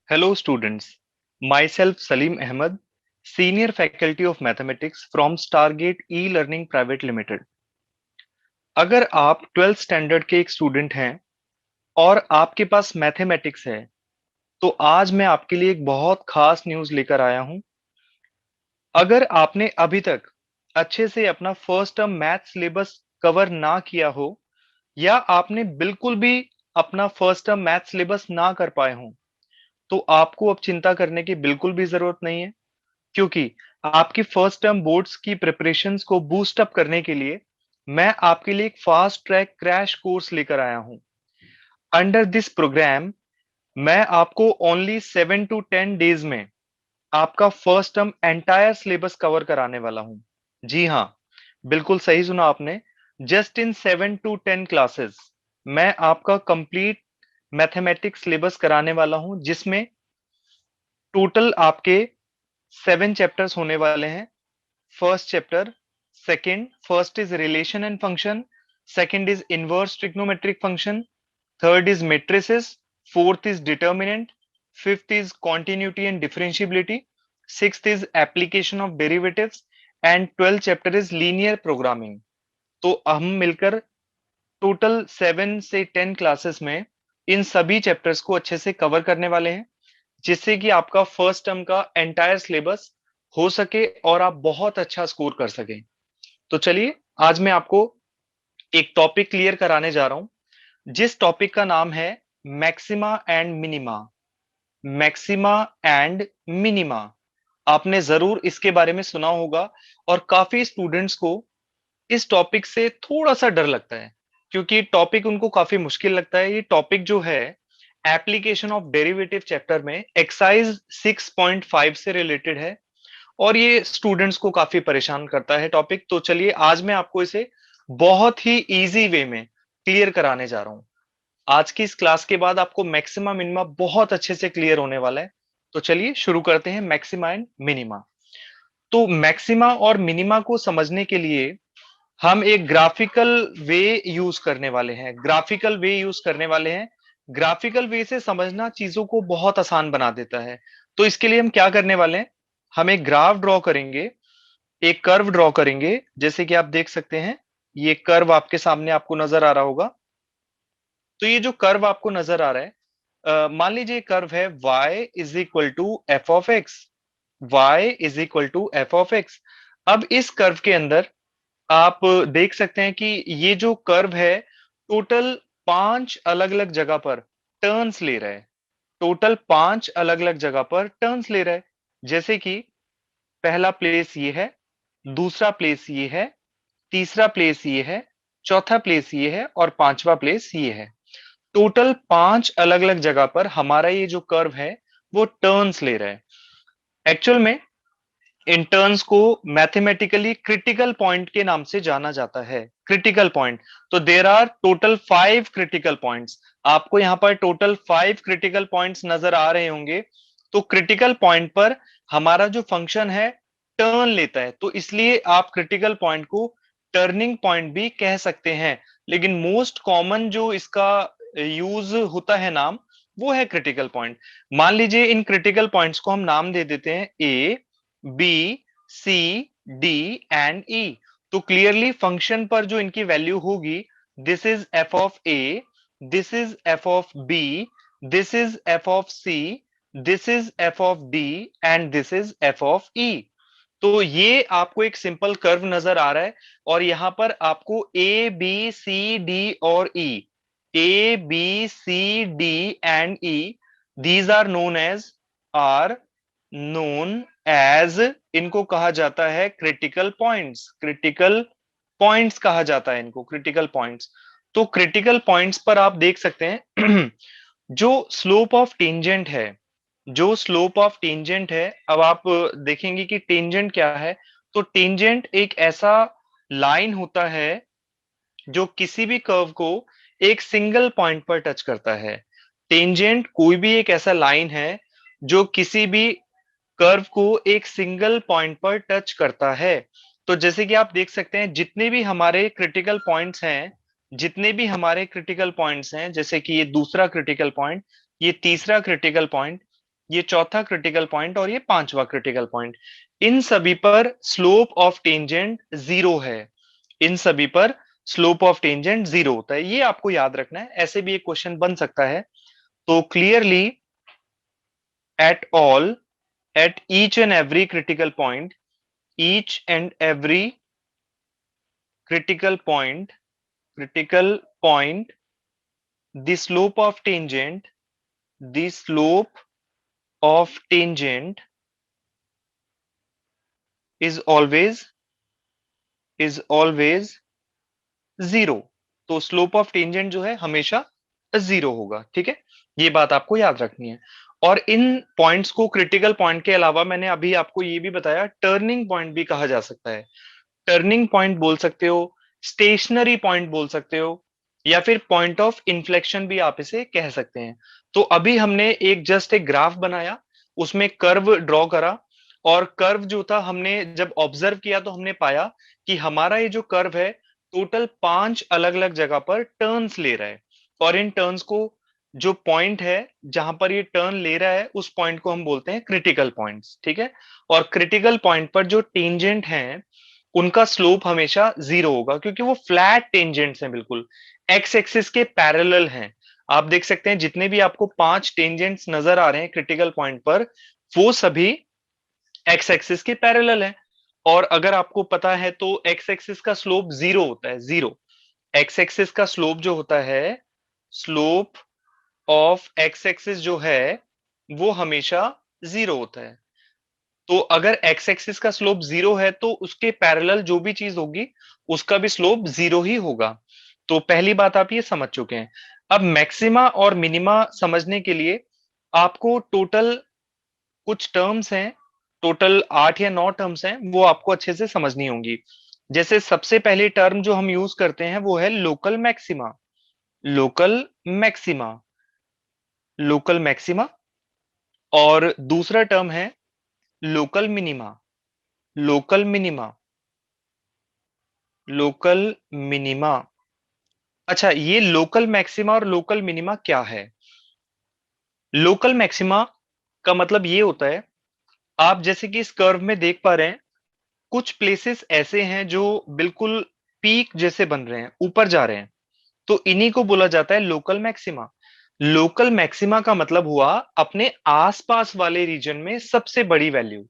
Hello students, myself Salim Ahmed, Senior Faculty of Mathematics from Stargate E-Learning Private Limited। अगर आप 12th standard के एक student हैं और आपके पास मैथमेटिक्स है, तो आज मैं आपके लिए एक बहुत खास न्यूज़ लेकर आया हूं। अगर आपने अभी तक अच्छे से अपना first term math syllabus cover ना किया हो या आपने बिल्कुल भी अपना फर्स्ट टर्म मैथ सिलेबस ना कर पाए हो, तो आपको अब चिंता करने की बिल्कुल भी जरूरत नहीं है। क्योंकि आपकी फर्स्ट टर्म बोर्ड्स की प्रिपरेशंस को बूस्ट अप करने के लिए मैं आपके लिए एक फास्ट ट्रैक क्रैश कोर्स लेकर आया हूं। अंडर दिस प्रोग्राम मैं आपको ओनली 7 to 10 डेज में आपका first term entire syllabus cover कराने वाला हूं। जी हाँ, बिल्कुल सही सुना आपने। जस्ट इन 7 to 10 क्लासेस मैं आपका कंप्लीट मैथमेटिक्स सिलेबस कराने वाला हूं, जिसमें टोटल आपके 7 चैप्टर्स होने वाले हैं। First chapter, second, first is relation and function, second is inverse trigonometric function, third is matrices, fourth is determinant, fifth is continuity and differentiability, sixth is application of derivatives and twelfth chapter is linear programming. तो हम मिलकर total 7 से 10 classes में इन सभी chapters को अच्छे से cover करने वाले हैं, जिससे कि आपका फर्स्ट टर्म का एंटायर सिलेबस हो सके और आप बहुत अच्छा स्कोर कर सकें। तो चलिए, आज मैं आपको एक टॉपिक क्लियर कराने जा रहा हूं, जिस टॉपिक का नाम है maxima and minima. Maxima and minima, आपने जरूर इसके बारे में सुना होगा। और काफी स्टूडेंट्स को इस टॉपिक से थोड़ा सा डर लगता है, क्योंकि टॉपिक उनको काफी मुश्किल लगता है। ये टॉपिक जो है एप्लीकेशन ऑफ डेरिवेटिव चैप्टर में एक्सरसाइज 6.5 से रिलेटेड है, और ये स्टूडेंट्स को काफी परेशान करता है टॉपिक। तो चलिए, आज मैं आपको इसे बहुत ही इजी वे में क्लियर कराने जा रहा हूं। आज की इस क्लास के बाद आपको मैक्सिमा मिनिमा बहुत अच्छे से क्लियर होने वाला है। तो चलिए शुरू करते हैं मैक्सिमा एंड मिनिमा। तो मैक्सिमा और मिनिमा को समझने के लिए हम एक ग्राफिकल वे यूज करने वाले हैं। ग्राफिकल वे से समझना चीजों को बहुत आसान बना देता है। तो इसके लिए हम क्या करने वाले हैं, हम एक ग्राफ ड्रॉ करेंगे, एक कर्व ड्रॉ करेंगे। जैसे कि आप देख सकते हैं, ये कर्व आपके सामने आपको नजर आ रहा होगा। तो ये जो कर्व आपको नजर आ रहा है, मान लीजिए कर्व है y is equal to f of x. अब इस कर्व के अंदर आप देख सकते हैं कि ये जो कर्व है, टोटल 5 अलग अलग जगह पर टर्न्स ले रहा है। जैसे कि पहला प्लेस ये है, दूसरा प्लेस ये है, तीसरा प्लेस ये है, चौथा प्लेस ये है और पांचवा प्लेस ये है। टोटल 5 अलग अलग जगह पर हमारा ये जो कर्व है वो टर्न्स ले रहा है। एक्चुअल में इन टर्न्स को मैथमेटिकली क्रिटिकल पॉइंट के नाम से जाना जाता है। क्रिटिकल पॉइंट, तो there are total 5 critical points. आपको यहां पर टोटल 5 क्रिटिकल पॉइंट्स नजर आ रहे होंगे। तो क्रिटिकल पॉइंट पर हमारा जो फंक्शन है टर्न लेता है, तो इसलिए आप क्रिटिकल पॉइंट को टर्निंग पॉइंट भी कह सकते हैं। लेकिन मोस्ट कॉमन जो इसका यूज होता है नाम, वो है क्रिटिकल पॉइंट। मान लीजिए इन क्रिटिकल पॉइंट्स को हम नाम दे देते हैं A, B, C, D and E. तो क्लियरली फंक्शन पर जो इनकी वैल्यू होगी, this is f of A, this is f of B, this is f of C, this is f of D and this is f of E. तो ये आपको एक simple curve नजर आ रहा है, और यहां पर आपको ए बी सी डी और E, A B C D and E, these are known as, इनको कहा जाता है क्रिटिकल पॉइंट्स। क्रिटिकल पॉइंट्स कहा जाता है इनको, क्रिटिकल पॉइंट्स। तो क्रिटिकल पॉइंट्स पर आप देख सकते हैं जो स्लोप ऑफ टेंजेंट है, अब आप देखेंगे कि टेंजेंट क्या है। तो टेंजेंट एक ऐसा लाइन होता है जो किसी भी कर्व को एक सिंगल पॉइंट पर टच करता है। टेंजेंट कोई भी एक ऐसा लाइन है जो किसी भी कर्व को एक सिंगल पॉइंट पर टच करता है। तो जैसे कि आप देख सकते हैं, जितने भी हमारे क्रिटिकल पॉइंट्स हैं, जैसे कि ये दूसरा क्रिटिकल पॉइंट, ये तीसरा क्रिटिकल पॉइंट, ये चौथा क्रिटिकल पॉइंट और ये पांचवा क्रिटिकल पॉइंट, इन सभी पर स्लोप ऑफ टेंजेंट जीरो है। इन सभी पर स्लोप ऑफ टेंजेंट जीरो होता है, ये आपको याद रखना है, ऐसे भी एक क्वेश्चन बन सकता है। तो clearly at all, at each and every critical point, each and every critical point, the slope of tangent, the slope of tangent is always zero. तो स्लोप ऑफ टेंजेंट जो है हमेशा जीरो होगा, ठीक है, ये बात आपको याद रखनी है। और इन पॉइंट्स को, क्रिटिकल पॉइंट के अलावा मैंने अभी आपको ये भी बताया, टर्निंग पॉइंट भी कहा जा सकता है। टर्निंग पॉइंट बोल सकते हो, स्टेशनरी पॉइंट बोल सकते हो, या फिर पॉइंट ऑफ इन्फ्लेक्शन भी आप इसे कह सकते हैं। तो अभी हमने जस्ट एक ग्राफ बनाया, उसमें कर्व ड्रॉ करा, और कर्व जो था हमने जब ऑब्जर्व किया तो हमने पाया कि हमारा ये जो कर्व है टोटल 5 अलग अलग जगह पर टर्न्स ले रहा है। और इन टर्न्स को, जो पॉइंट है जहां पर ये टर्न ले रहा है, उस पॉइंट को हम बोलते हैं क्रिटिकल पॉइंट्स, ठीक है। और क्रिटिकल पॉइंट पर जो टेंजेंट हैं उनका स्लोप हमेशा जीरो होगा, क्योंकि वो फ्लैट टेंजेंट्स हैं, बिल्कुल एक्स एक्सिस के पैरेलल हैं। आप देख सकते हैं जितने भी आपको 5 टेंजेंट्स नजर आ रहे हैं क्रिटिकल पॉइंट पर, वो सभी एक्स एक्सिस के पैरेलल हैं। और अगर आपको पता है तो एक्स एक्सिस का स्लोप जीरो होता है, जीरो। एक्स एक्सिस का स्लोप जो होता है, स्लोप ऑफ एक्स एक्सिस जो है वो हमेशा जीरो होता है। तो अगर एक्स एक्सिस का स्लोप जीरो है तो उसके पैरेलल जो भी चीज होगी उसका भी स्लोप जीरो ही होगा। तो पहली बात आप ये समझ चुके हैं। अब मैक्सिमा और मिनिमा समझने के लिए आपको टोटल कुछ टर्म्स हैं, टोटल 8 या 9 टर्म्स हैं, वो आपको अच्छे से समझनी होंगी। जैसे सबसे पहली टर्म जो हम यूज करते हैं वो है local maxima. Local maxima, local maxima. और दूसरा टर्म है local minima. Local minima, local minima. अच्छा, ये लोकल मैक्सिमा और लोकल मिनिमा क्या है? लोकल मैक्सिमा का मतलब ये होता है, आप जैसे कि इस कर्व में देख पा रहे हैं, कुछ प्लेसेस ऐसे हैं जो बिल्कुल पीक जैसे बन रहे हैं, ऊपर जा रहे हैं, तो इन्हीं को बोला जाता है लोकल मैक्सिमा। लोकल मैक्सिमा का मतलब हुआ अपने आसपास वाले रीजन में सबसे बड़ी वैल्यू,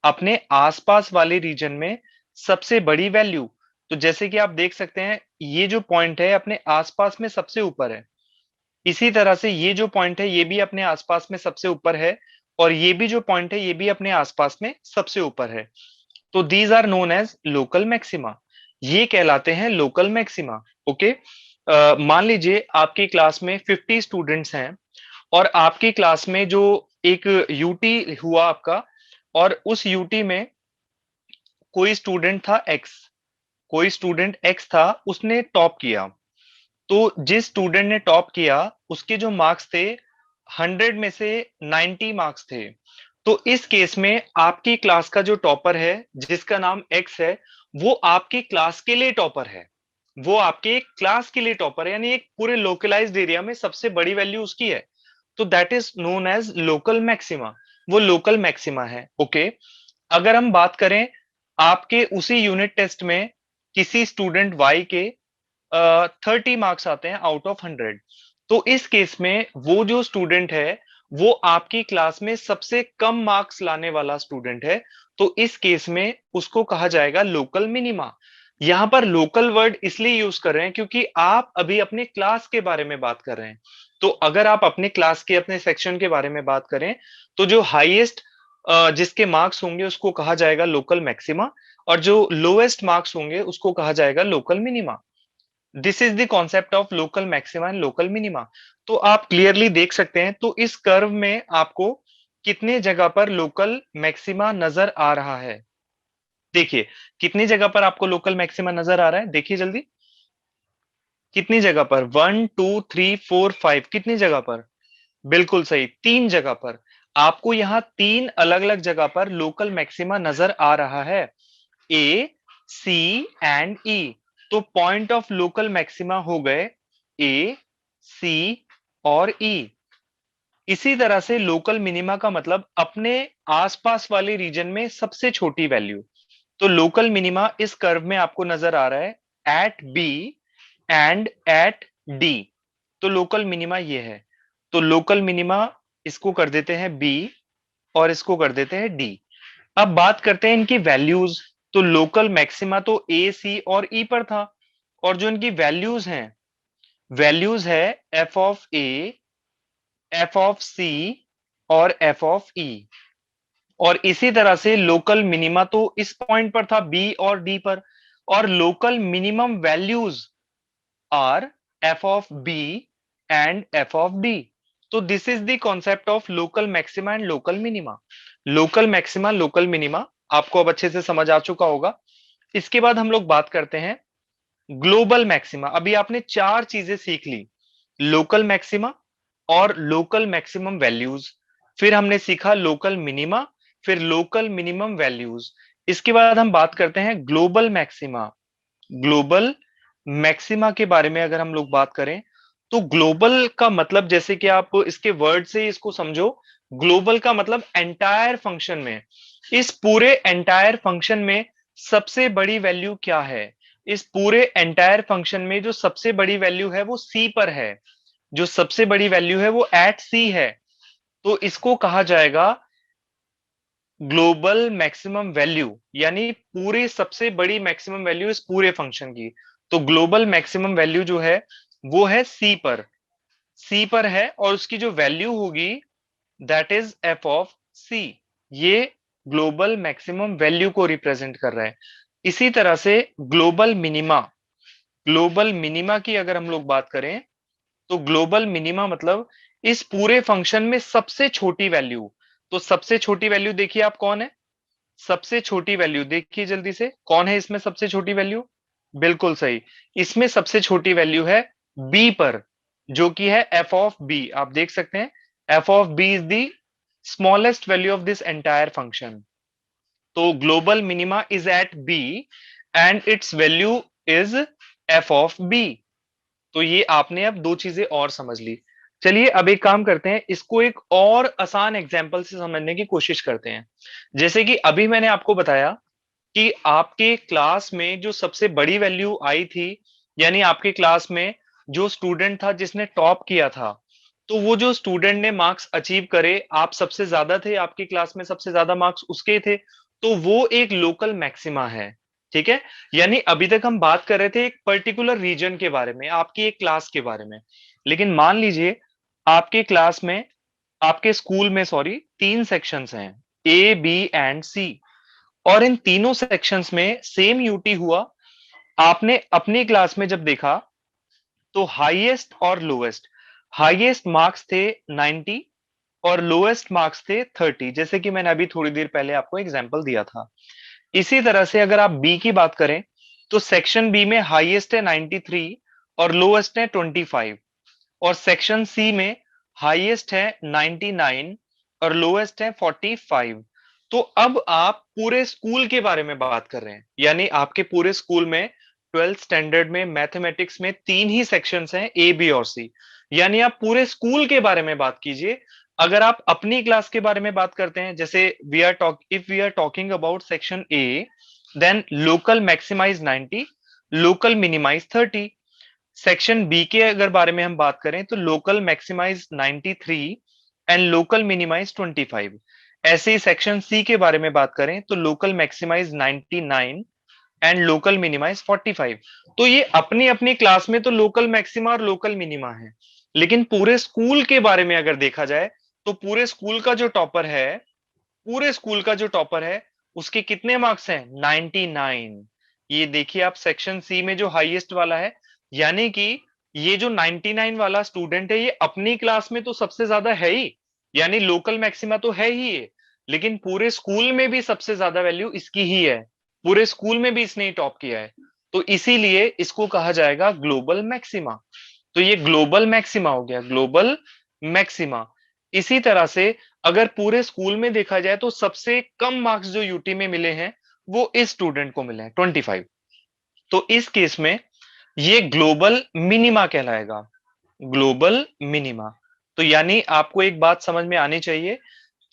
अपने आसपास वाले रीजन में सबसे बड़ी वैल्यू। तो जैसे कि आप देख सकते हैं ये जो पॉइंट है अपने आसपास में सबसे ऊपर है, इसी तरह से ये जो पॉइंट है ये भी अपने आसपास में सबसे ऊपर है, और ये भी जो पॉइंट है ये भी अपने आसपास में सबसे ऊपर है। तो these are known as local maxima, ये कहलाते हैं लोकल मैक्सिमा। ओके, मान लीजिए आपकी क्लास में 50 स्टूडेंट्स हैं, और आपकी क्लास में जो एक यूटी हुआ आपका, और उस यूटी में कोई स्टूडेंट था एक्स, कोई स्टूडेंट एक्स था, उसने टॉप किया। तो जिस स्टूडेंट ने टॉप किया उसके जो मार्क्स थे 100 में से 90 मार्क्स थे। तो इस केस में आपकी क्लास का जो टॉपर है जिसका नाम एक्स है, वो आपकी क्लास के लिए टॉपर है, वो आपके क्लास के लिए टॉपर है, यानी एक पूरे लोकलाइज्ड एरिया में सबसे बड़ी वैल्यू उसकी है। तो that is known as local maxima, वो लोकल मैक्सिमा है। ओके, अगर हम बात करें आपके उसी यूनिट टेस्ट में किसी स्टूडेंट वाई के 30 मार्क्स आते हैं आउट ऑफ 100, तो इस केस में वो जो स्टूडेंट है वो आपकी क्लास में सबसे कम मार्क्स लाने वाला स्टूडेंट है। तो इस केस में उसको कहा जाएगा लोकल मिनिमा। यहां पर लोकल वर्ड इसलिए यूज कर रहे हैं क्योंकि आप अभी अपने क्लास के बारे में बात कर रहे हैं। तो अगर आप अपने क्लास के, अपने सेक्शन के बारे में बात करें, तो जो हाईएस्ट जिसके मार्क्स होंगे उसको कहा जाएगा लोकल मैक्सिमा, और जो लोएस्ट मार्क्स होंगे उसको कहा जाएगा local minima. This is the concept of local maxima and local minima. तो आप क्लियरली देख सकते हैं, तो इस कर्व में आपको कितने जगह पर लोकल मैक्सिमा नजर आ रहा है? देखिए, कितनी जगह पर आपको लोकल मैक्सिमा नजर आ रहा है, देखिए जल्दी। कितनी जगह पर? 1 2 3 4 5, कितनी जगह पर? बिल्कुल सही, 3 जगह पर। आपको यहाँ 3 अलग अलग जगह पर लोकल मैक्सिमा नजर आ रहा है, ए, सी एंड ई। तो पॉइंट ऑफ लोकल मैक्सिमा हो गए ए, सी और ई। इसी तरह से लोकल मिनिमा का मतलब अपने आसपास वाले रीजन में सबसे छोटी वैल्यू। तो लोकल मिनिमा इस कर्व में आपको नजर आ रहा है at B and at D. तो लोकल मिनिमा ये है। तो लोकल मिनिमा इसको कर देते हैं बी और इसको कर देते हैं डी। अब बात करते हैं इनकी वैल्यूज। तो लोकल मैक्सिमा तो ए सी और ई पर था, और जो इनकी वैल्यूज हैं, वैल्यूज है f of A, f of C और एफ ऑफ ई। और इसी तरह से लोकल मिनिमा तो इस पॉइंट पर था बी और डी पर, और local minimum values are f of B and f of D. तो this is the concept of local maxima and local minima. Local maxima local minima आपको अब अच्छे से समझ आ चुका होगा। इसके बाद हम लोग बात करते हैं ग्लोबल मैक्सिमा। अभी आपने चार चीजें सीख ली, लोकल मैक्सिमा और लोकल मैक्सिमम वैल्यूज, फिर हमने सीखा लोकल मिनिमा, फिर लोकल मिनिमम वैल्यूज। इसके बाद हम बात करते हैं ग्लोबल मैक्सिमा। ग्लोबल मैक्सिमा के बारे में अगर हम लोग बात करें, तो ग्लोबल का मतलब, जैसे कि आप इसके वर्ड से इसको समझो, ग्लोबल का मतलब एंटायर फंक्शन में, इस पूरे एंटायर फंक्शन में सबसे बड़ी वैल्यू क्या है। इस पूरे एंटायर फंक्शन में जो सबसे बड़ी वैल्यू है वो सी पर है, जो सबसे बड़ी वैल्यू है वो एट सी है। तो इसको कहा जाएगा ग्लोबल मैक्सिमम वैल्यू, यानी पूरी सबसे बड़ी मैक्सिमम वैल्यू इस पूरे फंक्शन की। तो ग्लोबल मैक्सिमम वैल्यू जो है वो है सी पर, सी पर है, और उसकी जो वैल्यू होगी दैट इज एफ ऑफ सी। ये ग्लोबल मैक्सिमम वैल्यू को रिप्रेजेंट कर रहा है। इसी तरह से ग्लोबल मिनिमा, ग्लोबल मिनिमा की अगर हम लोग बात करें, तो ग्लोबल मिनिमा मतलब इस पूरे फंक्शन में सबसे छोटी वैल्यू। तो सबसे छोटी वैल्यू देखिए आप कौन है, सबसे छोटी वैल्यू देखिए जल्दी से, कौन है इसमें सबसे छोटी वैल्यू। बिल्कुल सही, इसमें सबसे छोटी वैल्यू है बी पर, जो कि है एफ ऑफ बी। आप देख सकते हैं f of B is the smallest value of this entire function. तो global minima is at B and its value is f of B. तो ये आपने अब दो चीजें और समझ ली। चलिए अब एक काम करते हैं, इसको एक और आसान एग्जांपल से समझने की कोशिश करते हैं। जैसे कि अभी मैंने आपको बताया कि आपके क्लास में जो सबसे बड़ी वैल्यू आई थी, यानी आपके क्लास में जो स्टूडेंट था जिसने टॉप किया था, तो वो जो स्टूडेंट ने मार्क्स अचीव करे, आप सबसे ज्यादा थे, आपकी क्लास में सबसे ज्यादा मार्क्स उसके थे, तो वो एक लोकल मैक्सिमा है। ठीक है, यानी अभी तक हम बात कर रहे थे एक पर्टिकुलर रीजन के बारे में, आपकी एक क्लास के बारे में। लेकिन मान लीजिए आपके क्लास में, आपके स्कूल में सॉरी, तीन सेक्शंस हैं, ए बी एंड सी, और इन तीनों सेक्शंस में सेम यूटी हुआ। आपने अपनी क्लास में जब देखा, तो हाईएस्ट और लोएस्ट, हाईएस्ट मार्क्स थे 90 और लोएस्ट मार्क्स थे 30, जैसे कि मैंने अभी थोड़ी देर पहले आपको एग्जांपल दिया था। इसी तरह से अगर आप बी की बात करें, तो सेक्शन बी में हाईएस्ट है 93 और लोएस्ट है 25, और सेक्शन सी में हाईएस्ट है 99 और लोएस्ट है 45। तो अब आप पूरे स्कूल के बारे में बात कर रहे हैं, यानी आपके पूरे स्कूल में 12th स्टैंडर्ड में मैथमेटिक्स में तीन ही सेक्शंस हैं, ए बी और सी। यानी आप पूरे स्कूल के बारे में बात कीजिए। अगर आप अपनी क्लास के बारे में बात करते हैं, जैसे we are talking about section A, then local maxima is 90, local minima is 30। Section B के अगर बारे में हम बात करें, तो local maxima is 93 and local minima is 25। ऐसे ही सेक्शन सी के बारे में बात करें, तो local maxima is 99 and local minima is 45। तो ये अपनी अपनी क्लास में तो लोकल मैक्सिमा और लोकल मिनिमा है, लेकिन पूरे स्कूल के बारे में अगर देखा जाए, तो पूरे स्कूल का जो टॉपर है, पूरे स्कूल का जो टॉपर है, उसके कितने मार्क्स हैं, 99। ये देखिए आप सेक्शन सी में जो हाईएस्ट वाला है, यानी कि ये जो 99 वाला स्टूडेंट है, ये अपनी क्लास में तो सबसे ज्यादा है ही, यानी लोकल मैक्सिमा तो है ही ये, लेकिन पूरे स्कूल में भी सबसे ज्यादा वैल्यू इसकी ही है, पूरे स्कूल में भी इसने टॉप किया है। तो इसीलिए इसको कहा जाएगा ग्लोबल मैक्सिमा। तो ये ग्लोबल मैक्सिमा हो गया, ग्लोबल मैक्सिमा। इसी तरह से अगर पूरे स्कूल में देखा जाए, तो सबसे कम मार्क्स जो यूटी में मिले हैं वो इस स्टूडेंट को मिले हैं, 25। तो इस केस में ये ग्लोबल मिनिमा कहलाएगा, ग्लोबल मिनिमा। तो यानी आपको एक बात समझ में आनी चाहिए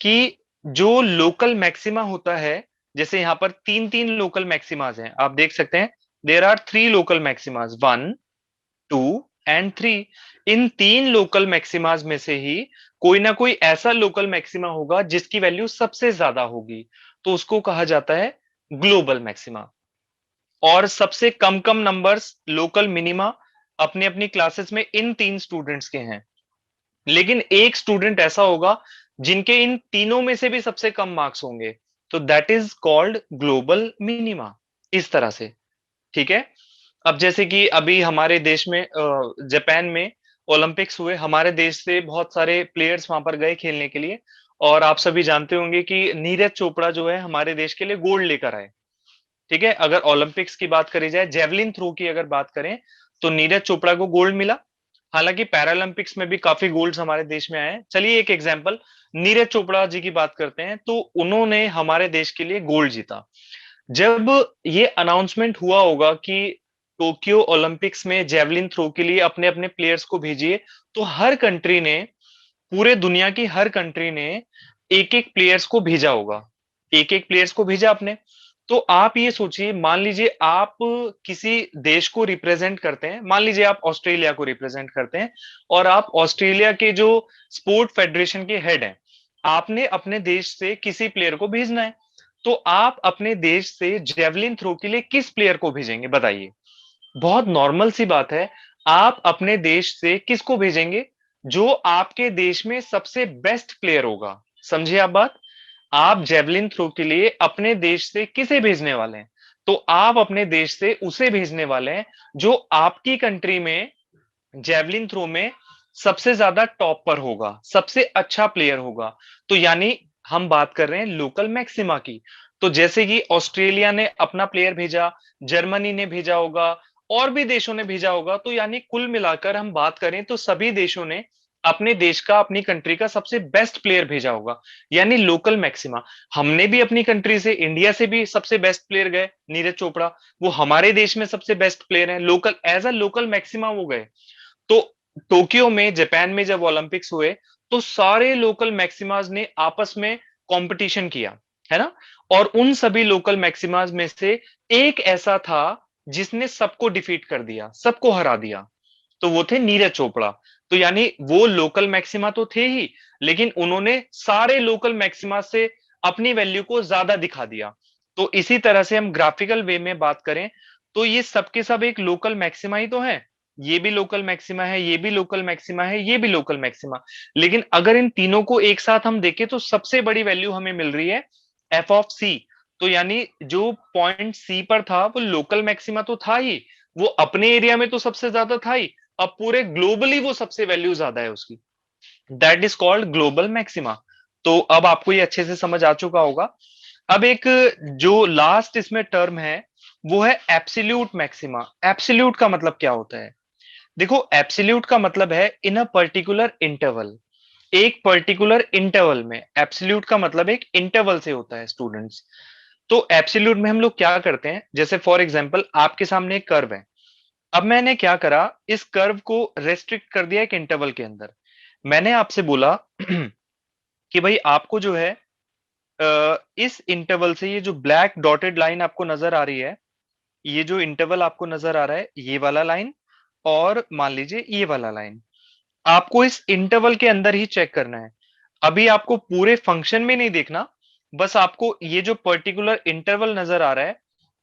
कि जो लोकल मैक्सिमा होता है, जैसे यहां पर तीन तीन लोकल मैक्सिमाज हैं, आप देख सकते हैं, there are three local maximas, 1, 2 and 3। इन तीन लोकल मैक्सिमाज में से ही कोई ना कोई ऐसा लोकल मैक्सिमा होगा जिसकी वैल्यू सबसे ज्यादा होगी, तो उसको कहा जाता है ग्लोबल मैक्सिमा। और सबसे कम कम नंबर्स लोकल मिनिमा अपने अपनी क्लासेस में इन तीन स्टूडेंट्स के हैं, लेकिन एक स्टूडेंट ऐसा होगा जिनके इन तीनों में से भी सबसे कम मार्क्स होंगे, तो that is called global minima. इस तरह से, ठीक है। अब जैसे कि अभी हमारे देश में जापान में ओलंपिक्स हुए, हमारे देश से बहुत सारे प्लेयर्स वहां पर गए खेलने के लिए, और आप सभी जानते होंगे कि नीरज चोपड़ा जो है हमारे देश के लिए गोल्ड लेकर आए। ठीक है, अगर ओलंपिक्स की बात करी जाए, जेवलिन थ्रो की अगर बात करें, तो नीरज चोपड़ा को गोल्ड मिला। हालांकि पैरालंपिक्स में भी काफी गोल्ड्स हमारे देश में आए हैं। चलिए एक एग्जांपल नीरज चोपड़ा जी की बात करते हैं, तो उन्होंने हमारे देश के लिए गोल्ड जीता। जब ये अनाउंसमेंट हुआ होगा कि टोक्यो ओलंपिक्स में जेवलिन थ्रो के लिए अपने अपने प्लेयर्स को भेजिए, तो हर कंट्री ने, पूरे दुनिया की हर कंट्री ने एक एक प्लेयर्स को भेजा होगा, एक एक प्लेयर्स को भेजा आपने। तो आप ये सोचिए, मान लीजिए आप किसी देश को रिप्रेजेंट करते हैं, मान लीजिए आप ऑस्ट्रेलिया को रिप्रेजेंट करते हैं, और आप ऑस्ट्रेलिया के जो स्पोर्ट फेडरेशन के हेड हैं, आपने अपने देश से किसी प्लेयर को भेजना है, तो आप अपने देश से जेवलिन थ्रो के लिए किस प्लेयर को भेजेंगे बताइए। बहुत नॉर्मल सी बात है, आप अपने देश से किसको भेजेंगे, जो आपके देश में सबसे बेस्ट प्लेयर होगा। समझिए आप बात, आप जेवलिन थ्रो के लिए अपने देश से किसे भेजने वाले हैं, तो आप अपने देश से उसे भेजने वाले हैं जो आपकी कंट्री में जेवलिन थ्रो में सबसे ज्यादा टॉप पर होगा, सबसे अच्छा प्लेयर होगा। तो यानी हम बात कर रहे हैं लोकल मैक्सिमा की। तो जैसे कि ऑस्ट्रेलिया ने अपना प्लेयर भेजा, जर्मनी ने भेजा होगा, और भी देशों ने भेजा होगा, तो यानी कुल मिलाकर हम बात करें तो सभी देशों ने अपने देश का, अपनी कंट्री का सबसे बेस्ट प्लेयर भेजा होगा, यानी लोकल मैक्सिमा। हमने भी अपनी कंट्री से, इंडिया से भी सबसे बेस्ट प्लेयर गए, नीरज चोपड़ा, वो हमारे देश में सबसे बेस्ट प्लेयर है, local, as a local maxima वो गए। तो टोक्यो में, जापान में जब ओलंपिक्स हुए, तो सारे लोकल मैक्सिमाज ने आपस में कंपटीशन किया, है ना। और उन सभी लोकल मैक्सिमाज में से एक ऐसा था जिसने सबको डिफीट कर दिया, सबको हरा दिया, तो वो थे नीरज चोपड़ा। तो यानी वो लोकल मैक्सिमा तो थे ही, लेकिन उन्होंने सारे लोकल मैक्सिमा से अपनी वैल्यू को ज्यादा दिखा दिया। तो इसी तरह से हम ग्राफिकल वे में बात करें, तो ये सबके सब एक लोकल मैक्सिमा ही तो है। ये भी लोकल मैक्सिमा है, ये भी लोकल मैक्सिमा है, ये भी लोकल मैक्सिमा। लेकिन अगर इन तीनों को एक साथ हम देखें, तो सबसे बड़ी वैल्यू हमें मिल रही है एफ ऑफ सी। तो यानी जो पॉइंट सी पर था वो लोकल मैक्सिमा तो था ही, वो अपने एरिया में तो सबसे ज्यादा था ही, अब पूरे ग्लोबली वो सबसे वैल्यू ज्यादा है उसकी, that is called global maxima. तो अब आपको ये अच्छे से समझ आ चुका होगा। अब एक जो लास्ट इसमें टर्म है, वो है एब्सोल्यूट मैक्सिमा। एब्सोल्यूट का मतलब क्या होता है? देखो, एब्सोल्यूट का मतलब है इन अ पर्टिकुलर इंटरवल, एक पर्टिकुलर इंटरवल में। एब्सोल्यूट का मतलब एक इंटरवल से होता है स्टूडेंट्स। तो एब्सोल्यूट में हम लोग क्या करते हैं, जैसे फॉर एग्जांपल आपके सामने एक कर्व है, अब मैंने क्या करा, इस कर्व को रेस्ट्रिक्ट कर दिया एक इंटरवल के अंदर। मैंने आपसे बोला कि भाई आपको जो है इस इंटरवल से, ये जो ब्लैक डॉटेड लाइन आपको नजर आ रही है, ये जो इंटरवल आपको नजर आ रहा है, ये वाला लाइन, और मान लीजिए ये वाला लाइन, आपको इस इंटरवल के अंदर ही चेक करना है। अभी आपको पूरे फंक्शन में नहीं देखना, बस आपको ये जो पर्टिकुलर इंटरवल नजर आ रहा है,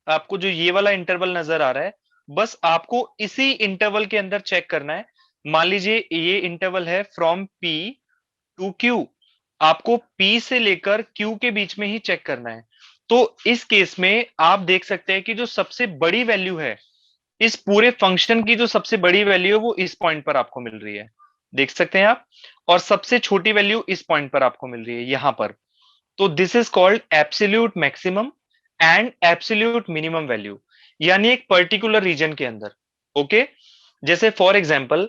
आपको जो ये वाला इंटरवल नजर आ रहा है, बस आपको इसी इंटरवल के अंदर चेक करना है। मान लीजिए ये इंटरवल है फ्रॉम पी टू क्यू, आपको पी से लेकर क्यू के बीच में ही चेक करना है। तो इस केस में आप देख सकते हैं कि जो सबसे बड़ी वैल्यू है, इस पूरे फंक्शन की जो सबसे बड़ी वैल्यू है, वो इस पॉइंट पर आपको मिल रही है, देख सकते हैं आप। और सबसे छोटी वैल्यू इस पॉइंट पर आपको मिल रही है, यहां पर। तो this is called absolute maximum and absolute minimum value, यानी एक पर्टिकुलर रीजन के अंदर। ओके, जैसे फॉर एग्जांपल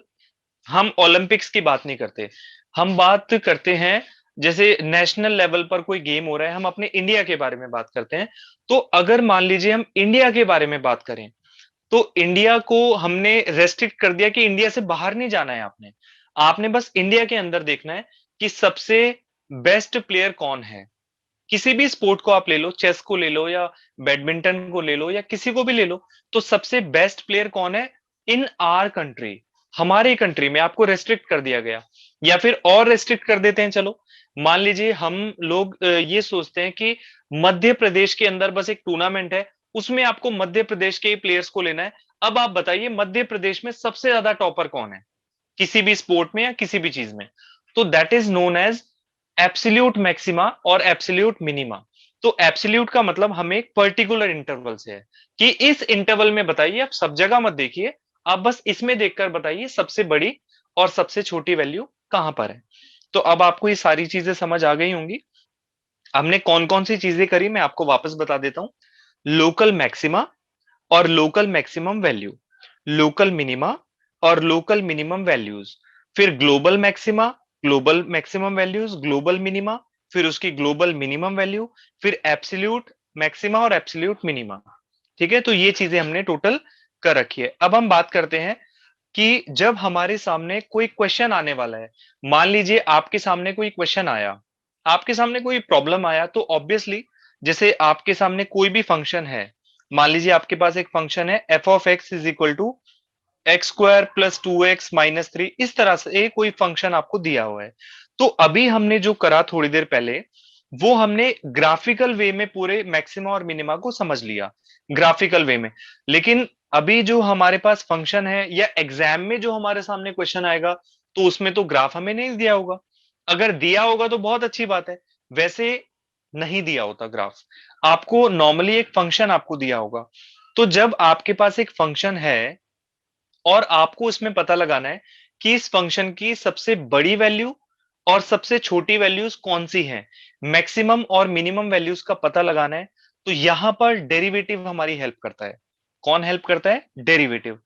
हम ओलंपिक्स की बात नहीं करते, हम बात करते हैं जैसे नेशनल लेवल पर कोई गेम हो रहा है, हम अपने इंडिया के बारे में बात करते हैं। तो अगर मान लीजिए हम इंडिया के बारे में बात करें, तो इंडिया को हमने रेस्ट्रिक्ट कर दिया कि इंडिया से बाहर नहीं जाना है आपने। आपने बस इंडिया के अंदर देखना है कि सबसे बेस्ट प्लेयर कौन है। किसी भी स्पोर्ट को आप ले लो, चेस को ले लो या बैडमिंटन को ले लो या किसी को भी ले लो, तो सबसे बेस्ट प्लेयर कौन है इन आर कंट्री, हमारे कंट्री में आपको रेस्ट्रिक्ट कर दिया गया। या फिर और रेस्ट्रिक्ट कर देते हैं, चलो मान लीजिए हम लोग ये सोचते हैं कि मध्य प्रदेश के अंदर बस एक टूर्नामेंट है, उसमें आपको मध्य प्रदेश के प्लेयर्स को लेना है। अब आप बताइए मध्य प्रदेश में सबसे ज्यादा टॉपर कौन है किसी भी स्पोर्ट में या किसी भी चीज में? तो that is known as absolute maxima और एब्सोल्यूट मिनिमा। तो एब्सोल्यूट का मतलब हमें एक पर्टिकुलर इंटरवल से है कि इस इंटरवल में बताइए, आप सब जगह मत देखिए, आप बस इसमें देखकर बताइए सबसे बड़ी और सबसे छोटी वैल्यू कहां पर है। तो अब आपको ये सारी चीजें समझ आ गई होंगी। हमने कौन कौन सी चीजें करी मैं आपको वापस बता देता हूं। लोकल मैक्सिमा और local maximum value, local minima और लोकल मिनिमम वैल्यूज, फिर global maxima, global maximum values, global minima, फिर उसकी ग्लोबल मिनिमम वैल्यू, फिर एब्सोल्यूट मैक्सिमा और एब्सोल्यूट मिनिमा। ठीक है, तो ये चीजें हमने टोटल कर रखी है। अब हम बात करते हैं कि जब हमारे सामने कोई क्वेश्चन आने वाला है, मान लीजिए आपके सामने कोई क्वेश्चन आया, आपके सामने कोई प्रॉब्लम आया, तो ऑब्वियसली जैसे आपके सामने कोई भी फंक्शन है, मान लीजिए आपके पास एक फंक्शन है f of x is equal to x square plus 2x-3, इस तरह से कोई फंक्शन आपको दिया हुआ है। तो अभी हमने जो करा थोड़ी देर पहले, वो हमने ग्राफिकल वे में पूरे मैक्सिमा और मिनिमा को समझ लिया, ग्राफिकल वे में। लेकिन अभी जो हमारे पास फंक्शन है या एग्जाम में जो हमारे सामने क्वेश्चन आएगा, तो उसमें तो ग्राफ हमें नहीं दिया होगा। अगर दिया होगा तो बहुत अच्छी बात है, वैसे नहीं दिया होता ग्राफ, आपको नॉर्मली एक फंक्शन आपको दिया होगा। तो जब आपके पास एक फंक्शन है और आपको इसमें पता लगाना है कि इस फंक्शन की सबसे बड़ी वैल्यू और सबसे छोटी वैल्यूज कौन सी हैं, मैक्सिमम और मिनिमम वैल्यूज का पता लगाना है, तो यहां पर डेरिवेटिव हमारी हेल्प करता है। कौन हेल्प करता है? डेरिवेटिव।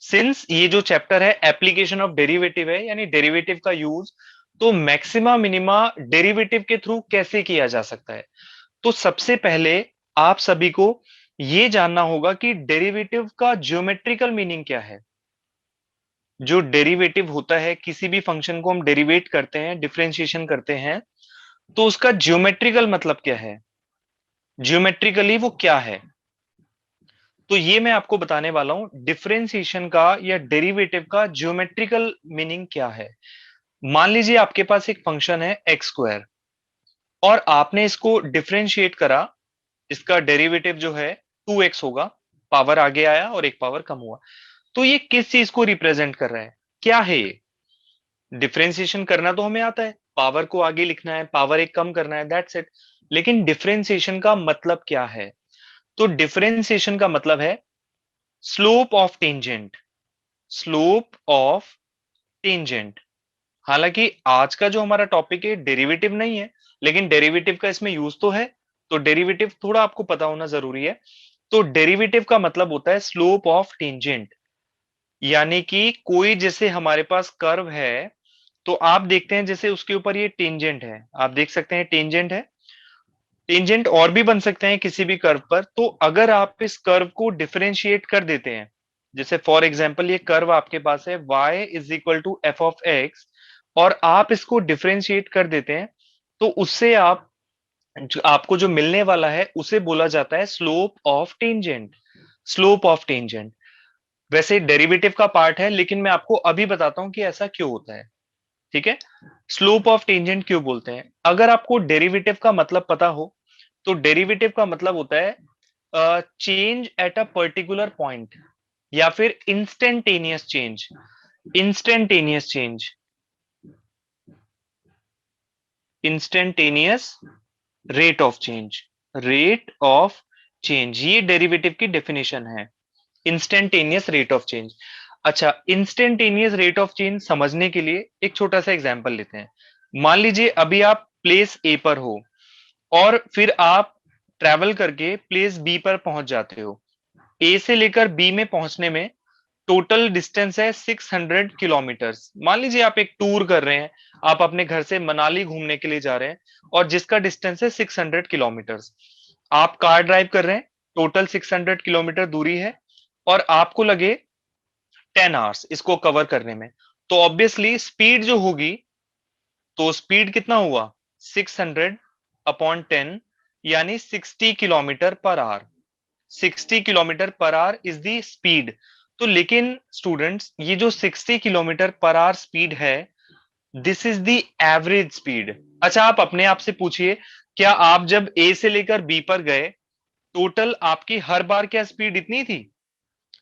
सिंस ये जो चैप्टर है एप्लीकेशन ऑफ डेरिवेटिव है, यानी डेरिवेटिव का यूज, तो मैक्सिमा मिनिमा डेरिवेटिव के थ्रू कैसे किया जा सकता है। तो सबसे पहले आप सभी को यह जानना होगा कि डेरिवेटिव का ज्योमेट्रिकल मीनिंग क्या है। जो डेरिवेटिव होता है, किसी भी फंक्शन को हम डेरिवेट करते हैं, डिफरेंशिएशन करते हैं, तो उसका ज्योमेट्रिकल मतलब क्या है, ज्योमेट्रिकली वो क्या है। तो ये मैं आपको बताने वाला हूं, डिफरेंशिएशन का या डेरिवेटिव का ज्योमेट्रिकल मीनिंग क्या है। मान लीजिए आपके पास एक फंक्शन है एक्स स्क्वायर और आपने इसको डिफरेंशिएट करा, इसका डेरिवेटिव जो है 2x होगा, पावर आगे आया और एक पावर कम हुआ। तो ये किस चीज को रिप्रेजेंट कर रहा है, क्या है ये? डिफरेंशिएशन करना तो हमें आता है, पावर को आगे लिखना है, पावर एक कम करना है, दैट्स इट। लेकिन डिफरेंशिएशन का मतलब क्या है? तो डिफरेंशिएशन का मतलब है slope of tangent, slope of tangent. हालांकि आज का जो हमारा टॉपिक है डेरिवेटिव नहीं है, लेकिन डेरिवेटिव का इसमें यूज तो है, तो डेरिवेटिव थोड़ा आपको पता होना जरूरी है। तो डेरिवेटिव का मतलब होता है स्लोप ऑफ टेंजेंट, यानी कि कोई जैसे हमारे पास कर्व है, तो आप देखते हैं जैसे उसके ऊपर ये टेंजेंट है, आप देख सकते हैं टेंजेंट है, टेंजेंट और भी बन सकते हैं किसी भी कर्व पर। तो अगर आप इस कर्व को डिफरेंशिएट कर देते हैं, जैसे फॉर एग्जांपल ये कर्व आपके पास है y is equal to f of x, और आप इसको डिफरेंशिएट कर देते हैं, तो उससे आपको जो मिलने वाला है उसे बोला जाता है slope of tangent, slope of tangent. वैसे डेरिवेटिव का पार्ट है, लेकिन मैं आपको अभी बताता हूं कि ऐसा क्यों होता है। ठीक है, स्लोप ऑफ टेंजेंट क्यों बोलते हैं? अगर आपको डेरिवेटिव का मतलब पता हो, तो डेरिवेटिव का मतलब होता है change at a particular point, या फिर instantaneous change, instantaneous change, instantaneous rate of change, rate of change, ये डेरिवेटिव की डेफिनेशन है, इंस्टेंटेनियस रेट ऑफ चेंज। अच्छा, इंस्टेंटेनियस रेट ऑफ चेंज समझने के लिए एक छोटा सा एग्जांपल लेते हैं। मान लीजिए अभी आप प्लेस ए पर हो और फिर आप ट्रैवल करके प्लेस बी पर पहुंच जाते हो। ए से लेकर बी में पहुंचने में टोटल डिस्टेंस है 600 किलोमीटर्स। मान लीजिए आप एक टूर कर रहे हैं, आप अपने घर से मनाली घूमने के लिए जा रहे हैं और जिसका डिस्टेंस है 600 किलोमीटर्स। आप कार ड्राइव कर रहे हैं, टोटल 600 किलोमीटर दूरी है और आपको लगे 10 आवर्स इसको कवर करने में। तो ऑब्वियसली स्पीड जो होगी, तो स्पीड कितना हुआ 600/10, यानी 60 km/h। 60 km/h is the speed. तो लेकिन स्टूडेंट्स, ये जो 60 km/h स्पीड है, this is the average speed. अच्छा, आप अपने आप से पूछिए, क्या आप जब ए से लेकर बी पर गए, टोटल आपकी हर बार क्या स्पीड इतनी थी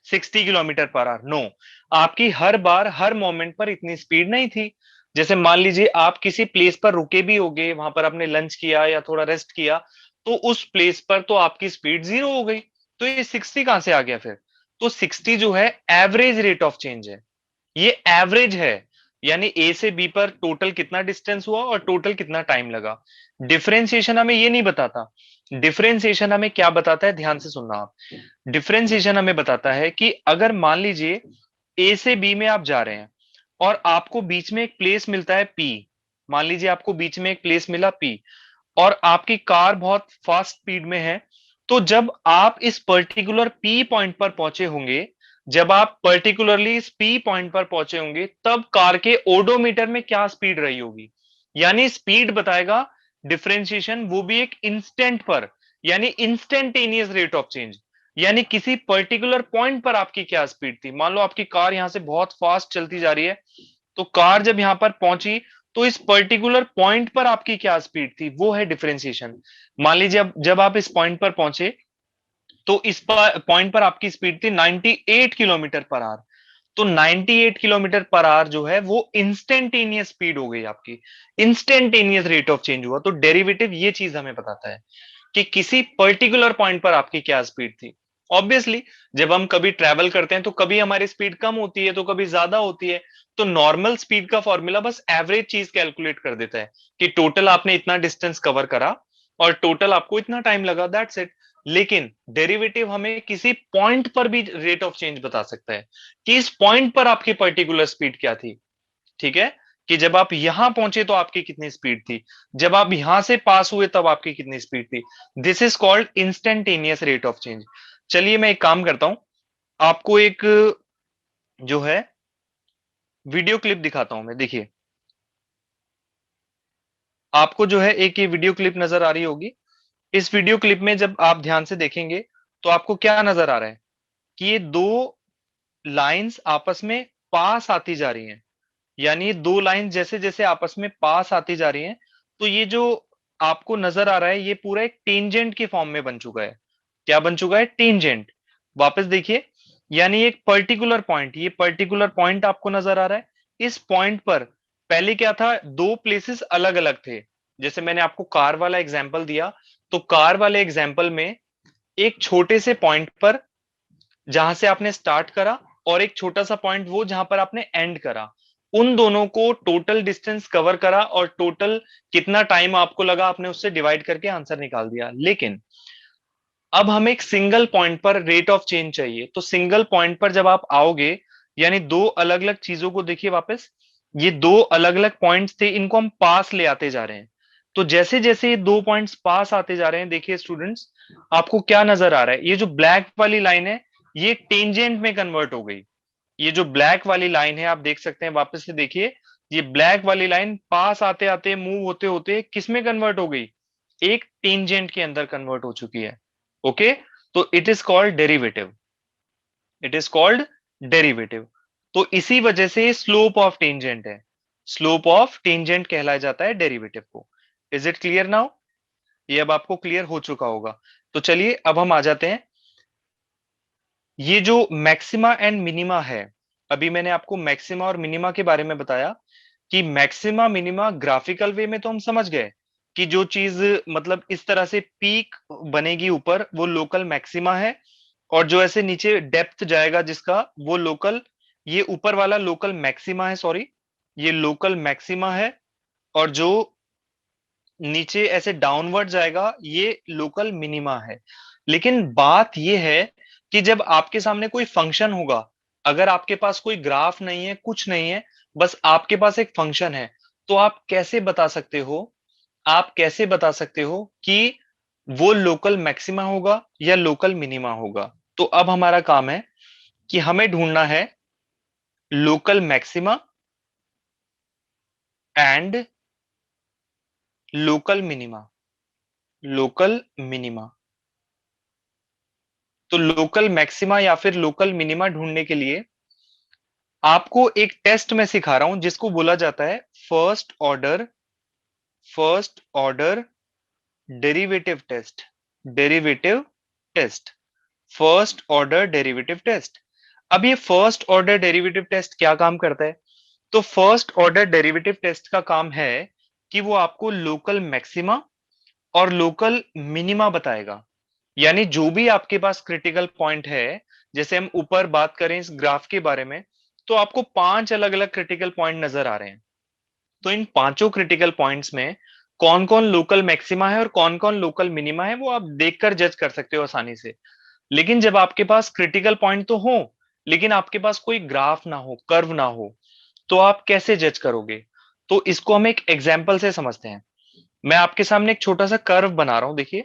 60 km/h? नो, आपकी हर बार हर मोमेंट पर इतनी स्पीड नहीं थी। जैसे मान लीजिए आप किसी प्लेस पर रुके भी होगे, वहां पर आपने लंच किया या थोड़ा रेस्ट किया, तो उस प्लेस पर तो आपकी स्पीड 0 हो गई। तो ये 60 कहां से आ गया फिर? तो 60 जो है एवरेज रेट ऑफ चेंज है, ये एवरेज है। यानी ए से बी पर टोटल कितना डिस्टेंस हुआ और टोटल कितना टाइम लगा। डिफरेंशिएशन हमें ये नहीं बताता। डिफरेंशिएशन हमें क्या बताता है, ध्यान से सुनना आप। डिफरेंशिएशन हमें बताता है कि अगर मान लीजिए ए से बी में आप जा रहे हैं और आपको बीच में एक प्लेस मिलता है पी। मान लीजिए आपको बीच में एक प्लेस मिला पी, और आपकी कार बहुत फास्ट स्पीड में है। तो जब आप इस पर्टिकुलर पी पॉइंट पर पहुंचे होंगे, जब आप पर्टिकुलरली इस पी पॉइंट पर पहुंचे होंगे, तब कार के ओडोमीटर में क्या स्पीड रही होगी। यानी स्पीड बताएगा डिफरेंशिएशन, वो भी एक इंस्टेंट पर, यानी इंस्टेंटेनियस रेट ऑफ चेंज। यानी किसी पर्टिकुलर पॉइंट पर आपकी क्या स्पीड थी। मान लो आपकी कार यहां से बहुत फास्ट चलती जा रही है, तो कार जब यहां पर पहुंची, तो इस पर्टिकुलर पॉइंट पर आपकी क्या स्पीड थी, वो है डिफरेंशिएशन। मान लीजिए जब आप इस पॉइंट पर पहुंचे, तो इस पॉइंट पर आपकी स्पीड थी 98 km/h। तो 98 km/h जो है वो इंस्टेंटेनियस स्पीड हो गई आपकी, इंस्टेंटेनियस रेट ऑफ चेंज हुआ। तो डेरिवेटिव ये चीज हमें बताता है कि किसी पर्टिकुलर पॉइंट पर आपकी क्या स्पीड थी। ऑब्वियसली जब हम कभी ट्रैवल करते हैं तो कभी हमारी स्पीड कम होती है तो कभी ज्यादा होती है। तो नॉर्मल स्पीड का फॉर्मूला बस एवरेज चीज कैलकुलेट कर देता है कि टोटल आपने इतना डिस्टेंस कवर करा और टोटल आपको इतना टाइम लगा, दैट्स इट। लेकिन डेरिवेटिव हमें किसी पॉइंट पर भी रेट ऑफ चेंज बता सकता है कि इस पॉइंट पर आपकी पर्टिकुलर स्पीड क्या थी। ठीक है, कि जब आप यहां पहुंचे तो आपकी कितनी स्पीड थी, जब आप यहां से पास हुए तब आपकी कितनी स्पीड थी। This is called instantaneous rate of change. चलिए मैं एक काम करता हूं, आपको एक जो है वीडियो क्लिप दिखाता हूं मैं। देखिए, आपको जो है एक ये वीडियो क्लिप नजर आ रही होगी। इस वीडियो क्लिप में जब आप ध्यान से देखेंगे, तो आपको क्या नजर आ रहा है कि ये दो लाइंस आपस में पास आती जा रही हैं। यानी दो लाइन जैसे जैसे आपस में पास आती जा रही हैं, तो ये जो आपको नजर आ रहा है, ये पूरा एक टेंजेंट के फॉर्म में बन चुका है। क्या बन चुका है? टेंजेंट। वापस देखिए, यानी एक पर्टिकुलर पॉइंट, ये पर्टिकुलर पॉइंट आपको नजर आ रहा है। इस पॉइंट पर पहले क्या था, दो प्लेसेस अलग अलग थे। जैसे मैंने आपको कार वाला एग्जांपल दिया, तो कार वाले एग्जांपल में एक छोटे से पॉइंट पर जहां से आपने स्टार्ट करा, और एक छोटा सा पॉइंट वो जहां पर आपने एंड करा, उन दोनों को टोटल डिस्टेंस कवर करा और टोटल कितना टाइम आपको लगा, आपने उससे डिवाइड करके आंसर निकाल दिया। लेकिन अब हमें एक सिंगल पॉइंट पर रेट ऑफ चेंज चाहिए। तो सिंगल पॉइंट पर जब आप आओगे, यानी दो अलग अलग चीजों को देखिए वापस, ये दो अलग अलग पॉइंट्स थे, इनको हम पास ले आते जा रहे हैं। तो जैसे जैसे ये दो पॉइंट्स पास आते जा रहे हैं, देखिए स्टूडेंट्स, आपको क्या नजर आ रहा है, ये जो ब्लैक वाली लाइन है, ये टेंजेंट में कन्वर्ट हो गई। ये जो ब्लैक वाली लाइन है, आप देख सकते हैं, वापस से देखिए, ये ब्लैक वाली लाइन पास आते आते मूव होते होते किस में कन्वर्ट हो गई? एक टेंजेंट के अंदर कन्वर्ट हो चुकी है। ओके, तो it is called derivative. It is called derivative. तो इसी वजह से स्लोप ऑफ टेंजेंट है, स्लोप ऑफ टेंजेंट कहलाया जाता है डेरिवेटिव को। Is it clear now? ये अब आपको क्लियर हो चुका होगा। तो चलिए अब हम आ जाते हैं, ये जो मैक्सिमा एंड मिनिमा है। अभी मैंने आपको मैक्सिमा और मिनिमा के बारे में बताया कि मैक्सिमा मिनिमा ग्राफिकल वे में तो हम समझ गए कि जो चीज मतलब इस तरह से पीक बनेगी ऊपर, वो लोकल मैक्सिमा है। और जो ऐसे नीचे डेप्थ जाएगा जिसका, वो लोकल, ये ऊपर वाला लोकल मैक्सिमा है, सॉरी, ये लोकल मैक्सिमा है। और जो नीचे ऐसे डाउनवर्ड जाएगा, ये लोकल मिनिमा है। लेकिन बात ये है कि जब आपके सामने कोई फंक्शन होगा, अगर आपके पास कोई ग्राफ नहीं है, कुछ नहीं है, बस आपके पास एक फंक्शन है, तो आप कैसे बता सकते हो, आप कैसे बता सकते हो कि वो लोकल मैक्सिमा होगा या लोकल मिनिमा होगा? तो अब हमारा काम है कि हमें ढूंढना है local maxima and local minima. Local minima. तो लोकल मैक्सिमा या फिर लोकल मिनिमा ढूंढने के लिए आपको एक टेस्ट में सिखा रहा हूं जिसको बोला जाता है first order derivative test. Derivative test. First order derivative test. अब ये फर्स्ट ऑर्डर डेरिवेटिव टेस्ट क्या काम करता है? तो फर्स्ट ऑर्डर डेरिवेटिव टेस्ट का काम है कि वो आपको लोकल मैक्सिमा और लोकल मिनिमा बताएगा। यानी जो भी आपके पास क्रिटिकल पॉइंट है, जैसे हम ऊपर बात करें इस ग्राफ के बारे में, तो आपको 5 अलग अलग क्रिटिकल पॉइंट नजर आ रहे हैं। तो इन पांचों क्रिटिकल पॉइंट्स में कौन कौन लोकल मैक्सिमा है और कौन कौन लोकल मिनिमा है वो आप देखकर जज कर सकते हो आसानी से। लेकिन जब आपके पास क्रिटिकल पॉइंट तो हो, लेकिन आपके पास कोई ग्राफ ना हो, कर्व ना हो, तो आप कैसे जज करोगे? तो इसको हम एक एग्जाम्पल से समझते हैं। मैं आपके सामने एक छोटा सा कर्व बना रहा हूं, देखिए।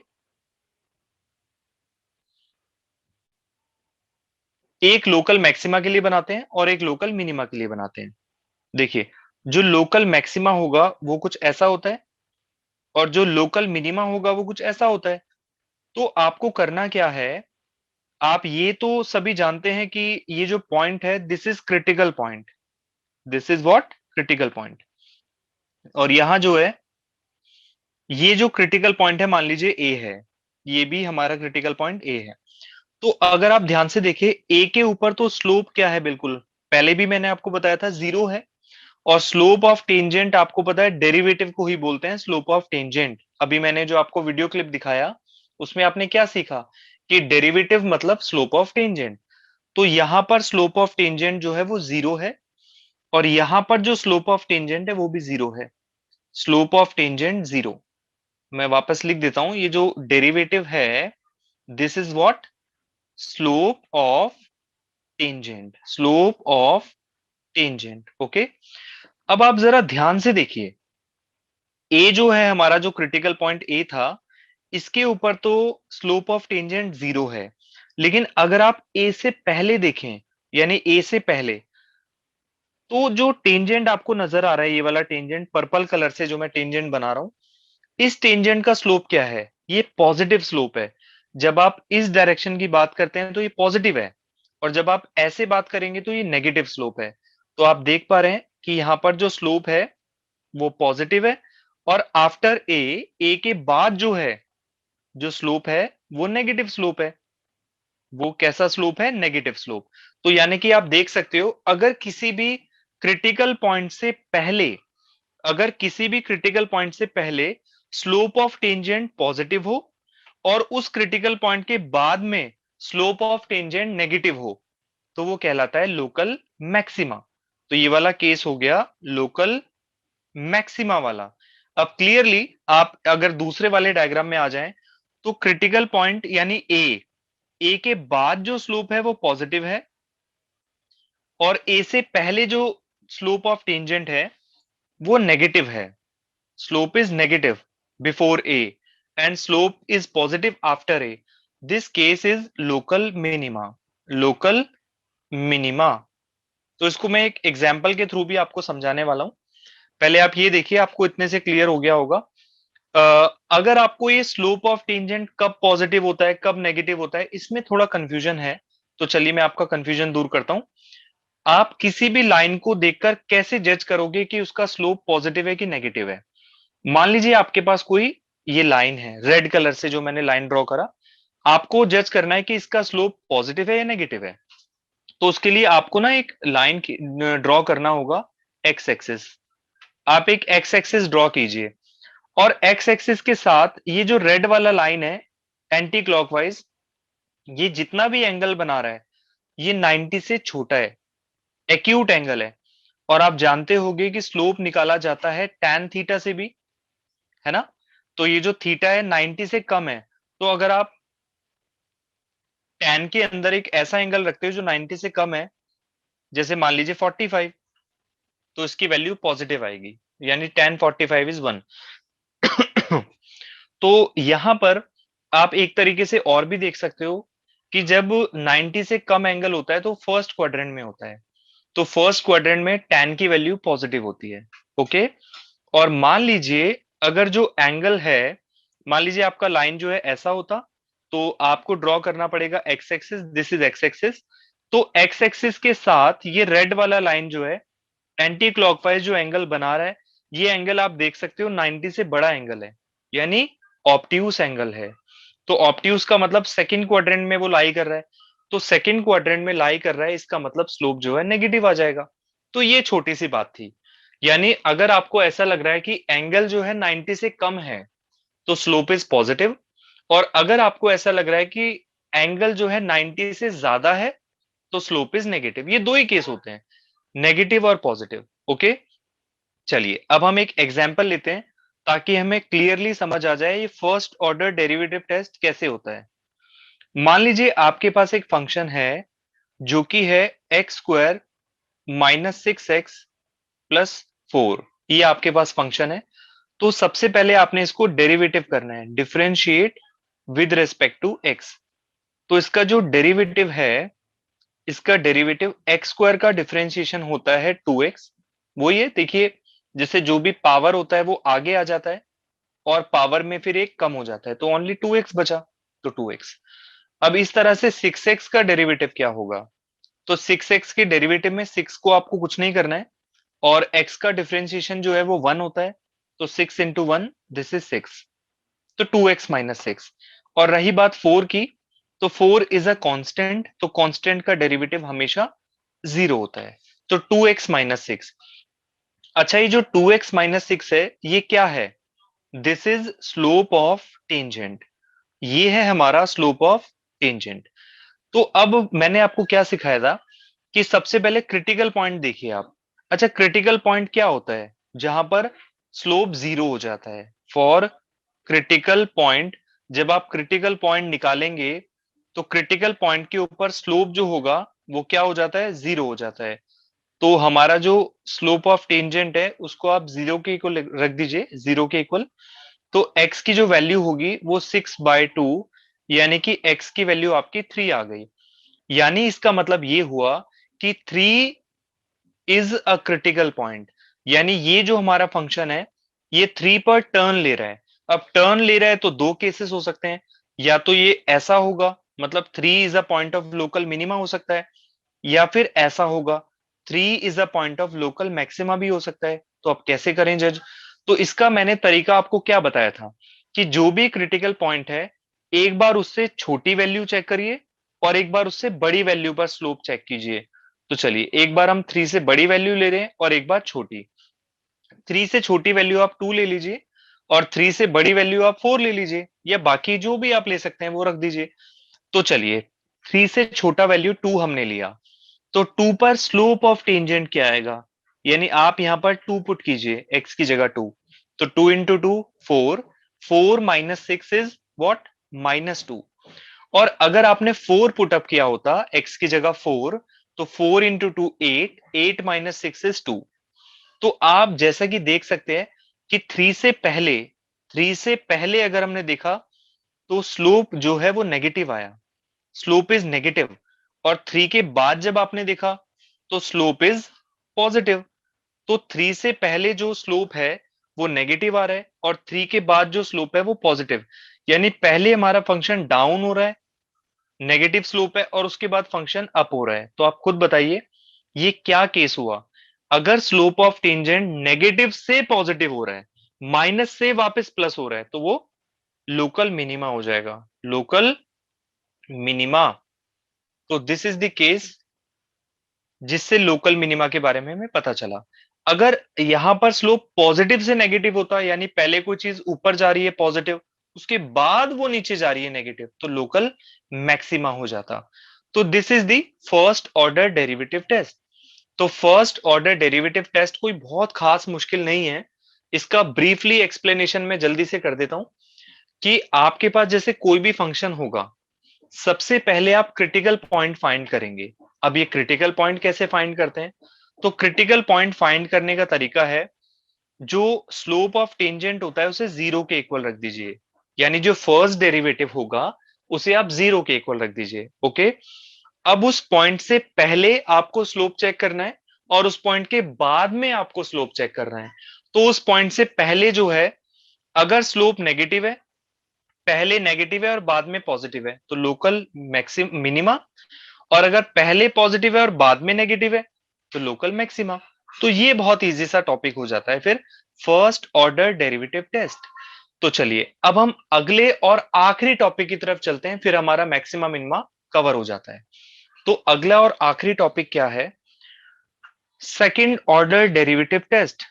एक लोकल मैक्सिमा के लिए बनाते हैं और एक लोकल मिनिमा के लिए बनाते हैं। देखिए, जो लोकल मैक्सिमा होगा वो कुछ ऐसा होता है और जो लोकल मिनिमा होगा वो कुछ ऐसा होता है। तो आपको करना क्या है? आप ये तो सभी जानते हैं कि ये जो पॉइंट है this is critical point. This is what? Critical point. और यहां जो है, ये जो क्रिटिकल पॉइंट है मान लीजिए ए है, ये भी हमारा क्रिटिकल पॉइंट ए है। तो अगर आप ध्यान से देखें ए के ऊपर तो स्लोप क्या है? बिल्कुल पहले भी मैंने आपको बताया था, जीरो है। और स्लोप ऑफ टेंजेंट आपको पता है डेरिवेटिव को ही बोलते हैं स्लोप ऑफ टेंजेंट। अभी मैंने जो आपको वीडियो क्लिप दिखाया उसमें आपने क्या सीखा कि डेरिवेटिव मतलब स्लोप ऑफ टेंजेंट। तो यहां पर स्लोप ऑफ टेंजेंट जो है वो जीरो है और यहां पर जो स्लोप ऑफ टेंजेंट है वो भी जीरो है। Slope of tangent zero. मैं वापस लिख देता हूं, ये जो डेरिवेटिव है this is what? Slope of tangent. Slope of tangent. Okay. अब आप जरा ध्यान से देखिए, ए जो है हमारा, जो क्रिटिकल पॉइंट ए था, इसके ऊपर तो स्लोप ऑफ टेंजेंट जीरो है। लेकिन अगर आप ए से पहले देखें, यानी ए से पहले, तो जो टेंजेंट आपको नजर आ रहा है, ये वाला टेंजेंट पर्पल कलर से जो मैं टेंजेंट बना रहा हूं, इस टेंजेंट का स्लोप क्या है? ये पॉजिटिव स्लोप है। जब आप इस डायरेक्शन की बात करते हैं तो ये पॉजिटिव है, और जब आप ऐसे बात करेंगे तो ये नेगेटिव स्लोप है। तो आप देख पा रहे हैं कि यहां पर जो स्लोप है वो पॉजिटिव है, और आफ्टर ए के बाद जो है, जो स्लोप है वो नेगेटिव स्लोप है। वो कैसा स्लोप है? Negative slope. तो यानी कि आप देख सकते हो, अगर किसी भी क्रिटिकल पॉइंट से पहले, अगर किसी भी क्रिटिकल पॉइंट से पहले स्लोप ऑफ टेंजेंट पॉजिटिव हो और उस क्रिटिकल पॉइंट के बाद में स्लोप ऑफ टेंजेंट नेगेटिव हो, तो वो कहलाता है लोकल मैक्सिमा। तो ये वाला केस हो गया लोकल मैक्सिमा वाला। अब क्लियरली आप अगर दूसरे वाले डायग्राम में आ जाएं, तो क्रिटिकल पॉइंट यानी ए के बाद जो स्लोप है वो पॉजिटिव है, और ए से पहले जो स्लोप ऑफ टेंजेंट है वो नेगेटिव है। Slope is negative before A and slope is positive after a. This case is local minima. Local minima. तो इसको मैं एक एग्जाम्पल के थ्रू भी आपको समझाने वाला हूं। पहले आप ये देखिए, आपको इतने से क्लियर हो गया होगा। अगर आपको ये स्लोप ऑफ टेंजेंट कब पॉजिटिव होता है कब नेगेटिव होता है, इसमें थोड़ा कंफ्यूजन है। तो चलिए मैं आपका कंफ्यूजन दूर करता हूं। आप किसी भी लाइन को देखकर कैसे जज करोगे कि उसका स्लोप पॉजिटिव है कि नेगेटिव है? मान लीजिए आपके पास कोई ये लाइन है, रेड कलर से जो मैंने लाइन ड्रॉ करा, आपको जज करना है कि इसका स्लोप पॉजिटिव है या नेगेटिव है। तो उसके लिए आपको ना एक लाइन ड्रॉ करना होगा, एक्स एक्सिस। आप एक एक्स एक्सिस ड्रॉ कीजिए, और एक्स एक्सिस के साथ ये जो रेड वाला लाइन है एंटी क्लॉकवाइज, ये जितना भी एंगल बना रहा है ये 90 से छोटा है, एक्यूट एंगल है। और आप जानते होंगे कि स्लोप निकाला जाता है tan थीटा से भी, है ना? तो ये जो थीटा है 90 से कम है, तो अगर आप tan के अंदर एक ऐसा एंगल रखते हो जो 90 से कम है, जैसे मान लीजिए 45, तो इसकी वैल्यू पॉजिटिव आएगी, यानी tan 45 इज 1। तो यहां पर आप एक तरीके से और भी देख सकते हो कि जब 90 से कम एंगल होता है तो फर्स्ट क्वाड्रेंट में होता है। तो फर्स्ट क्वाड्रेंट में tan की वैल्यू पॉजिटिव होती है। ओके। और मान लीजिए अगर जो एंगल है, मान लीजिए आपका लाइन जो है ऐसा होता, तो आपको ड्रॉ करना पड़ेगा x axis, this is x axis. तो एक्स एक्सिस के साथ ये रेड वाला लाइन जो है एंटी क्लॉकवाइज जो एंगल बना रहा है, ये एंगल आप देख सकते हो 90 से बड़ा एंगल है, यानी ऑब्ट्यूस एंगल है। तो ऑब्ट्यूस का मतलब सेकंड क्वाड्रेंट में वो लाई कर रहा है, तो सेकंड क्वाड्रेंट में लाई कर रहा है, इसका मतलब स्लोप जो है नेगेटिव आ जाएगा। तो ये छोटी सी बात थी। यानी अगर आपको ऐसा लग रहा है कि एंगल जो है 90 से कम है तो स्लोप इज पॉजिटिव, और अगर आपको ऐसा लग रहा है कि एंगल जो है 90 से ज्यादा है तो स्लोप इज नेगेटिव। ये दो ही केस होते हैं, नेगेटिव और पॉजिटिव। ओके, चलिए अब हम एक एग्जांपल लेते हैं ताकि हमें क्लियरली समझ आ जाए ये फर्स्ट ऑर्डर डेरिवेटिव टेस्ट कैसे होता है। मान लीजिए आपके पास एक फंक्शन है जो कि है x square minus 6x plus 4, ये आपके पास फंक्शन है। तो सबसे पहले आपने इसको डेरिवेटिव करना है, differentiate with respect to x. तो इसका जो डेरिवेटिव है, इसका डेरिवेटिव एक्स स्क्वायर का डिफरेंशिएशन होता है 2x। वो ये देखिए, जैसे जो भी पावर होता है वो आगे आ जाता है और पावर में फिर एक कम हो जाता है, तो ओनली 2x बचा, तो 2x। अब इस तरह से 6x का डेरिवेटिव क्या होगा, तो 6x के डेरिवेटिव में 6 को आपको कुछ नहीं करना है, और x का डिफरेंशिएशन जो है वो 1 होता है, तो 6 इंटू 1, दिस इज 6, तो 2x माइनस 6। और रही बात 4 की, तो 4 इज अ कांस्टेंट, तो कांस्टेंट का डेरिवेटिव हमेशा 0 होता है, तो 2x माइनस 6। अच्छा, ये जो 2x माइनस 6 है ये क्या है, this is slope of tangent, ये है हमारा स्लोप ऑफ टेंजेंट। तो अब मैंने आपको क्या सिखाया था कि सबसे पहले क्रिटिकल पॉइंट देखिए आप। अच्छा, क्रिटिकल पॉइंट क्या होता है, जहां पर स्लोप 0 हो जाता है। फॉर क्रिटिकल पॉइंट, जब आप क्रिटिकल पॉइंट निकालेंगे तो क्रिटिकल पॉइंट के ऊपर स्लोप जो होगा वो क्या हो जाता है, 0 हो जाता है। तो हमारा जो स्लोप ऑफ टेंजेंट है उसको आप 0 के इक्वल रख दीजिए, 0 के इक्वल। तो x की जो वैल्यू होगी वो 6/2, यानी कि x की वैल्यू आपकी 3 आ गई। यानी इसका मतलब ये हुआ कि 3 इज अ क्रिटिकल पॉइंट, यानी ये जो हमारा फंक्शन है ये 3 पर टर्न ले रहा है। अब टर्न ले रहा है तो दो केसेस हो सकते हैं, या तो ये ऐसा होगा, मतलब 3 is a point of local minima हो सकता है, या फिर ऐसा होगा, 3 is a point of local maxima भी हो सकता है। तो आप कैसे करें जज, तो इसका मैंने तरीका आपको क्या बताया था कि जो भी क्रिटिकल पॉइंट है एक बार उससे छोटी वैल्यू चेक करिए और एक बार उससे बड़ी वैल्यू पर स्लोप चेक कीजिए। तो चलिए एक बार हम 3 से बड़ी वैल्यू ले रहे हैं और एक बार छोटी। 3 से छोटी वैल्यू आप 2 ले लीजिए और 3 से बड़ी वैल्यू आप 4 ले लीजिए, या बाकी जो भी आप ले सकते हैं वो रख दीजिए। तो चलिए 3 से छोटा वैल्यू 2 हमने लिया, तो 2 पर स्लोप ऑफ टेंजेंट क्या आएगा, यानी आप यहां पर 2 पुट कीजिए x की जगह 2, तो 2 इंटू 2 4, 4 माइनस 6 इज व्हाट, -2। और अगर आपने 4 पुट अप किया होता x की जगह 4, तो 4 इंटू 2 8, 8 माइनस 6 इज 2। तो आप जैसा कि देख सकते हैं कि 3 से पहले अगर हमने देखा तो स्लोप जो है वो नेगेटिव आया, स्लोप इज नेगेटिव। और 3 के बाद जब आपने देखा तो स्लोप इज पॉजिटिव। तो 3 से पहले जो स्लोप है वो नेगेटिव आ रहा है और 3 के बाद जो स्लोप है वो पॉजिटिव, यानी पहले हमारा फंक्शन डाउन हो रहा है, नेगेटिव स्लोप है, और उसके बाद फंक्शन अप हो रहा है। तो आप खुद बताइए ये क्या केस हुआ, अगर स्लोप ऑफ टेंजेंट नेगेटिव से पॉजिटिव हो रहा है, माइनस से वापस प्लस हो रहा है, तो वो लोकल मिनिमा हो जाएगा, लोकल मिनिमा। तो दिस इज द केस जिससे लोकल मिनिमा के बारे में हमें पता चला। अगर यहां पर स्लोप पॉजिटिव से नेगेटिव होता, यानी पहले कोई चीज ऊपर जा रही है पॉजिटिव, उसके बाद वो नीचे जा रही है नेगेटिव, तो लोकल मैक्सिमा हो जाता। तो this is the first order derivative test. तो फर्स्ट ऑर्डर डेरिवेटिव टेस्ट कोई बहुत खास मुश्किल नहीं है, इसका ब्रीफली एक्सप्लेनेशन मैं जल्दी से कर देता हूं कि आपके पास जैसे कोई भी फंक्शन होगा, सबसे पहले आप क्रिटिकल पॉइंट फाइंड करेंगे। अब ये क्रिटिकल पॉइंट कैसे फाइंड करते हैं, तो क्रिटिकल पॉइंट फाइंड करने का तरीका है, जो स्लोप ऑफ टेंजेंट होता है उसे 0 के इक्वल रख दीजिए, यानी जो फर्स्ट डेरिवेटिव होगा उसे आप 0 के इक्वल रख दीजिए। ओके, अब उस पॉइंट से पहले आपको स्लोप चेक करना है और उस पॉइंट के बाद में आपको स्लोप चेक करना है। तो उस पॉइंट से पहले जो है, अगर स्लोप नेगेटिव है, पहले नेगेटिव है और बाद में पॉजिटिव है, तो लोकल मैक्सिम मिनिमा। और अगर पहले पॉजिटिव है और बाद में नेगेटिव है, तो लोकल मैक्सिमा। तो ये बहुत इजी सा टॉपिक हो जाता है फिर फर्स्ट ऑर्डर डेरिवेटिव टेस्ट। तो चलिए अब हम अगले और आखिरी टॉपिक की तरफ चलते हैं, फिर हमारा मैक्सिमा मिनिमा कवर हो जाता है। तो अगला और आखिरी टॉपिक क्या है? Second order derivative test.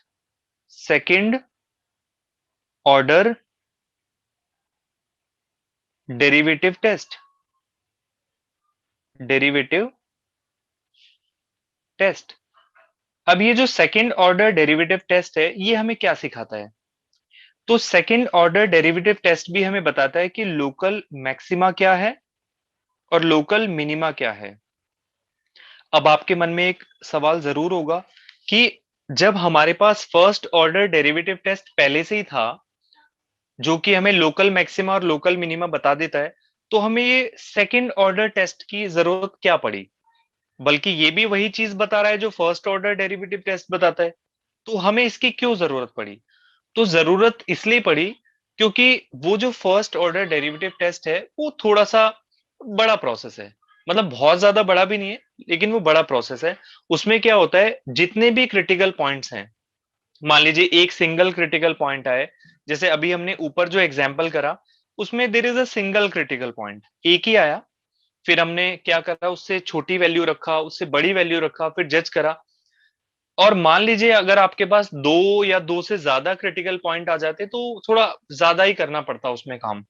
Second order derivative test. Derivative test. अब ये जो सेकंड ऑर्डर डेरिवेटिव टेस्ट है, ये हमें क्या सिखाता है? तो सेकंड ऑर्डर डेरिवेटिव टेस्ट भी हमें बताता है कि लोकल मैक्सिमा क्या है और लोकल मिनिमा क्या है। अब आपके मन में एक सवाल जरूर होगा कि जब हमारे पास फर्स्ट ऑर्डर डेरिवेटिव टेस्ट पहले से ही था, जो कि हमें लोकल मैक्सिमा और लोकल मिनिमा बता देता है, तो हमें ये सेकंड ऑर्डर टेस्ट की जरूरत क्या पड़ी? बल्कि ये भी वही चीज बता रहा है जो फर्स्ट ऑर्डर डेरिवेटिव टेस्ट बताता है, तो हमें इसकी क्यों जरूरत पड़ी? तो जरूरत इसलिए पड़ी क्योंकि वो जो फर्स्ट ऑर्डर डेरिवेटिव टेस्ट है, वो थोड़ा सा बड़ा प्रोसेस है। मतलब बहुत ज्यादा बड़ा भी नहीं है, लेकिन वो बड़ा प्रोसेस है। उसमें क्या होता है, जितने भी क्रिटिकल पॉइंट्स हैं, मान लीजिए एक सिंगल क्रिटिकल पॉइंट आए, जैसे अभी हमने ऊपर जो एग्जाम्पल करा, उसमें there is a single critical point, एक ही आया। फिर हमने क्या करा, उससे छोटी वैल्यू रखा, उससे बड़ी वैल्यू रखा, फिर जज करा। और मान लीजिए अगर आपके पास दो या दो से ज्यादा क्रिटिकल पॉइंट आ जाते, तो थोड़ा ज्यादा ही करना पड़ता उसमें काम।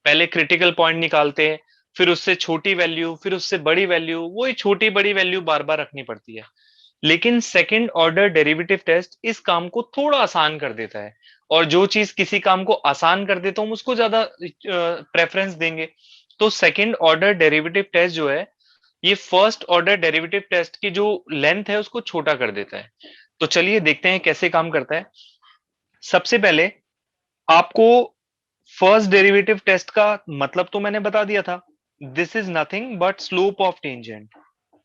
पहले क्रिटिकल पॉइंट निकालते हैं, फिर उससे छोटी वैल्यू, फिर उससे बड़ी वैल्यू, वही छोटी बड़ी वैल्यू बार बार रखनी पड़ती है। लेकिन सेकंड ऑर्डर डेरिवेटिव टेस्ट इस काम को थोड़ा आसान कर देता है। और जो चीज किसी काम को आसान कर देता हूं, उसको ज्यादा प्रेफरेंस देंगे। तो सेकंड ऑर्डर डेरिवेटिव टेस्ट जो है, ये फर्स्ट ऑर्डर डेरिवेटिव टेस्ट की जो लेंथ है उसको छोटा कर देता है। तो चलिए देखते हैं कैसे काम करता है। सबसे पहले आपको फर्स्ट डेरिवेटिव टेस्ट का मतलब तो मैंने बता दिया था। This is nothing but slope of tangent.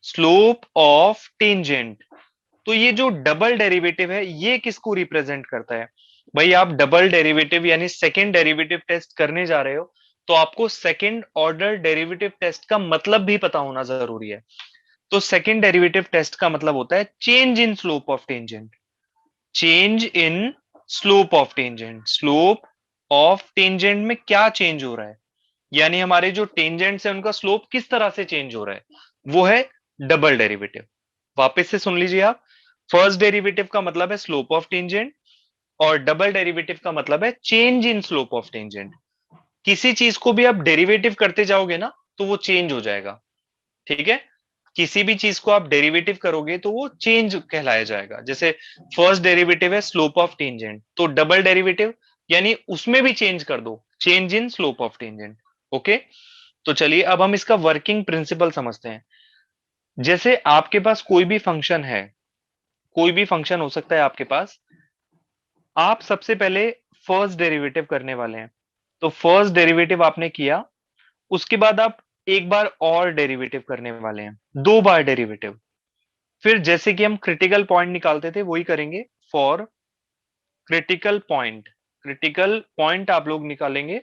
Slope of tangent. तो ये जो डबल डेरिवेटिव है, ये किसको रिप्रेजेंट करता है? भाई आप डबल डेरिवेटिव यानी सेकंड डेरिवेटिव टेस्ट करने जा रहे हो, तो आपको सेकंड ऑर्डर डेरिवेटिव टेस्ट का मतलब भी पता होना जरूरी है। तो सेकंड डेरिवेटिव टेस्ट का मतलब होता है change in slope of tangent. Change in slope of tangent. Slope of tangent में क्या चेंज हो रहा है, यानी हमारे जो टेंजेंट्स है उनका स्लोप किस तरह से चेंज हो रहा है, वो है डबल डेरिवेटिव। वापस से सुन लीजिए आप। फर्स्ट डेरिवेटिव का मतलब है स्लोप ऑफ टेंजेंट, और डबल डेरिवेटिव का मतलब है change in slope of tangent. किसी चीज को भी आप डेरिवेटिव करते जाओगे ना, तो वो चेंज हो जाएगा। ठीक है? किसी भी चीज को आप डेरिवेटिव करोगे तो वो चेंज कहलाया जाएगा। जैसे फर्स्ट डेरिवेटिव है स्लोप ऑफ टेंजेंट, तो डबल डेरिवेटिव यानी उसमें भी चेंज कर दो, change in slope of tangent. Okay? तो चलिए अब हम इसका वर्किंग प्रिंसिपल समझते हैं। जैसे आपके पास कोई भी फंक्शन है, कोई भी फंक्शन हो सकता है आपके पास, आप सबसे पहले फर्स्ट डेरिवेटिव करने वाले हैं। तो फर्स्ट डेरिवेटिव आपने किया, उसके बाद आप एक बार और डेरिवेटिव करने वाले हैं, दो बार डेरिवेटिव। फिर जैसे कि हम क्रिटिकल पॉइंट निकालते थे, वही करेंगे for critical point. Critical point आप लोग निकालेंगे।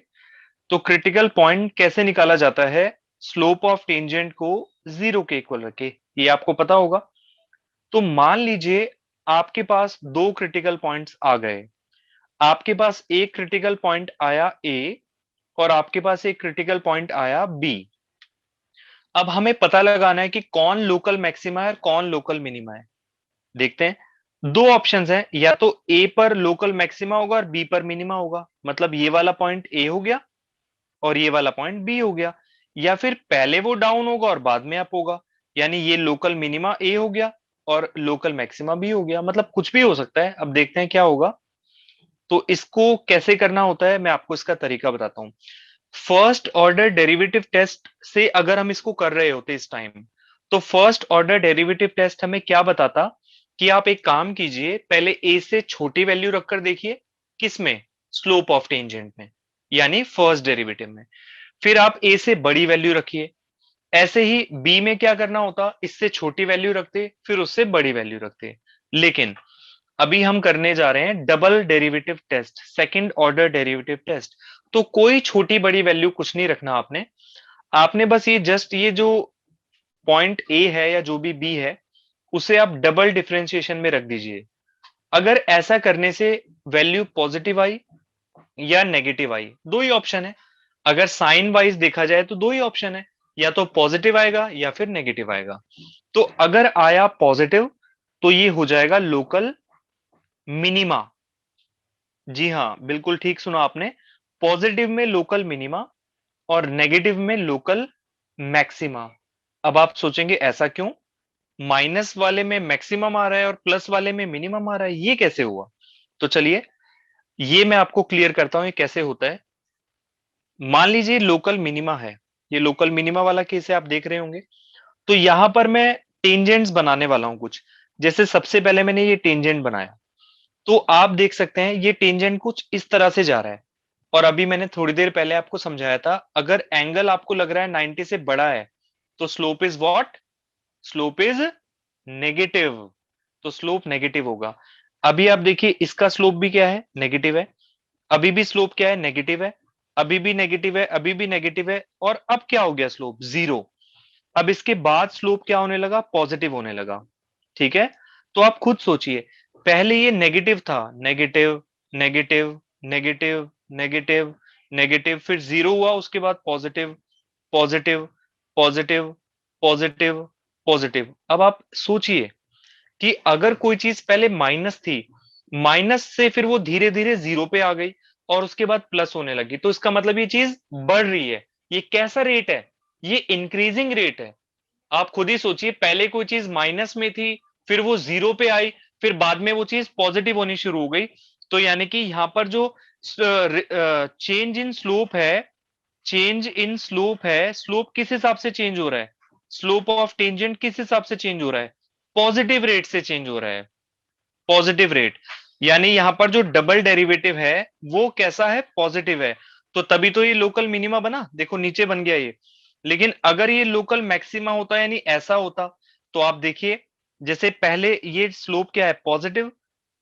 तो क्रिटिकल पॉइंट कैसे निकाला जाता है? स्लोप ऑफ टेंजेंट को जीरो के इक्वल रखे, ये आपको पता होगा। तो मान लीजिए आपके पास दो क्रिटिकल पॉइंट्स आ गए। आपके पास एक क्रिटिकल पॉइंट आया ए, और आपके पास एक क्रिटिकल पॉइंट आया बी। अब हमें पता लगाना है कि कौन लोकल मैक्सिमा है और कौन लोकल मिनिमा है। देखते हैं। दो ऑप्शंस हैं, या तो ए पर लोकल मैक्सिमा होगा और बी पर मिनिमा होगा, मतलब ये वाला पॉइंट ए हो गया और ये वाला पॉइंट बी हो गया। या फिर पहले वो डाउन होगा और बाद में अप होगा, यानी ये लोकल मिनिमा ए हो गया और लोकल मैक्सिमा बी हो गया। मतलब कुछ भी हो सकता है। अब देखते हैं क्या होगा। तो इसको कैसे करना होता है, मैं आपको इसका तरीका बताता हूं। फर्स्ट ऑर्डर डेरिवेटिव टेस्ट से अगर हम इसको कर रहे होते इस टाइम, तो फर्स्ट ऑर्डर डेरिवेटिव टेस्ट हमें क्या बताता कि आप एक काम कीजिए, पहले ए से छोटी वैल्यू रखकर देखिए। किसमें? स्लोप ऑफ टेंजेंट में, यानी फर्स्ट डेरिवेटिव में। फिर आप ए से बड़ी वैल्यू रखिए। ऐसे ही बी में क्या करना होता, इससे छोटी वैल्यू रखते, फिर उससे बड़ी वैल्यू रखते। लेकिन अभी हम करने जा रहे हैं double derivative test, second order derivative test. तो कोई छोटी बड़ी वैल्यू कुछ नहीं रखना आपने, आपने बस ये जस्ट ये जो पॉइंट ए है या जो भी बी है उसे आप डबल डिफरेंशिएशन में रख दीजिए। अगर ऐसा करने से वैल्यू पॉजिटिव आई या नेगेटिव आई, दो ही ऑप्शन है। अगर साइन वाइज देखा जाए तो दो ही ऑप्शन है, या तो पॉजिटिव आएगा या फिर नेगेटिव आएगा। तो अगर आया पॉजिटिव तो ये हो जाएगा लोकल मिनिमा। जी हाँ, बिल्कुल ठीक सुना आपने। पॉजिटिव में लोकल मिनिमा और नेगेटिव में लोकल मैक्सिमा। अब आप सोचेंगे ऐसा क्यों, माइनस वाले में मैक्सिमम आ रहा है और प्लस वाले में मिनिमम आ रहा है, ये कैसे हुआ? तो चलिए ये मैं आपको क्लियर करता हूं ये कैसे होता है। मान लीजिए लोकल मिनिमा है, ये लोकल मिनिमा वाला केस है, आप देख रहे होंगे। तो यहां पर मैं टेंजेंट्स बनाने वाला हूं कुछ। जैसे सबसे पहले मैंने ये टेंजेंट बनाया, तो आप देख सकते हैं ये टेंजेंट कुछ इस तरह से जा रहा है। और अभी मैंने थोड़ी देर पहले आपको समझाया था, अगर एंगल आपको लग रहा है 90 से बड़ा है तो slope is what, slope is negative. तो स्लोप नेगेटिव होगा। अभी आप देखिए इसका स्लोप भी क्या है, नेगेटिव है। अभी भी स्लोप क्या है, नेगेटिव है। अभी भी नेगेटिव है, अभी भी नेगेटिव है, और अब क्या हो गया, स्लोप जीरो। अब इसके बाद स्लोप क्या होने लगा, पॉजिटिव होने लगा। ठीक है। तो आप खुद सोचिए, पहले ये नेगेटिव था, negative negative negative negative negative, फिर जीरो हुआ, उसके बाद positive positive positive positive positive. अब आप सोचिए कि अगर कोई चीज पहले माइनस थी, माइनस से फिर वो धीरे धीरे जीरो पे आ गई और उसके बाद प्लस होने लगी, तो इसका मतलब ये चीज बढ़ रही है। ये कैसा रेट है, ये इंक्रीजिंग रेट है। आप खुद ही सोचिए, पहले कोई चीज माइनस में थी, फिर वो जीरो पे आई, फिर बाद में वो चीज पॉजिटिव होनी शुरू हो गई। तो यानी कि यहां पर जो चेंज इन स्लोप है, चेंज इन स्लोप है, स्लोप किस हिसाब से चेंज हो रहा है, स्लोप ऑफ टेंजेंट किस हिसाब से चेंज हो रहा है, पॉजिटिव रेट से चेंज हो रहा है, पॉजिटिव रेट। यानी यहां पर जो डबल डेरिवेटिव है वो कैसा है, पॉजिटिव है। तो तभी तो ये लोकल मिनिमा बना, देखो नीचे बन गया ये। लेकिन अगर ये लोकल मैक्सिमा होता यानी ऐसा होता, तो आप देखिए जैसे पहले ये स्लोप क्या है, पॉजिटिव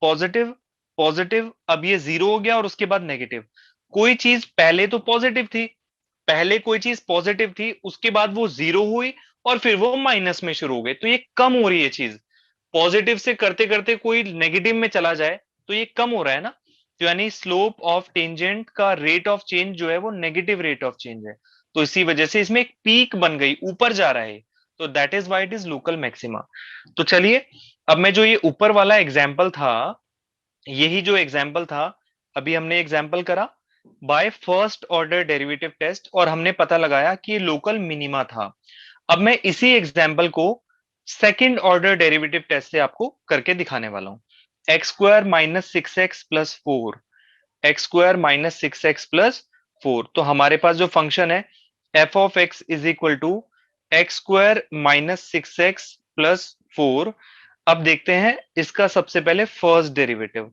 पॉजिटिव पॉजिटिव, अब ये जीरो हो गया और उसके बाद नेगेटिव। कोई चीज पहले तो पॉजिटिव थी, पहले कोई चीज पॉजिटिव थी, उसके बाद वो जीरो हुई और फिर वो माइनस में शुरू हो गई, तो ये कम हो रही है चीज। पॉजिटिव से करते करते कोई नेगेटिव में चला जाए तो ये कम हो रहा है ना। तो यानी स्लोप ऑफ टेंजेंट का रेट ऑफ चेंज जो है वो नेगेटिव रेट ऑफ चेंज है। तो इसी वजह से इसमें एक पीक बन गई, ऊपर जा रहा है। तो that is why it is local maxima. तो चलिए, अब मैं जो ये ऊपर वाला एग्जाम्पल था, यही जो एग्जाम्पल था, अभी हमने एग्जाम्पल करा by first order derivative test और हमने पता लगाया कि ये लोकल मिनिमा था। अब मैं इसी एग्जाम्पल को सेकंड ऑर्डर डेरिवेटिव टेस्ट से आपको करके दिखाने वाला हूं। X square minus six x plus four, x square minus six x plus four. तो हमारे पास जो फंक्शन है f of x is equal to x square minus six x plus four. अब देखते हैं इसका सबसे पहले फर्स्ट डेरिवेटिव।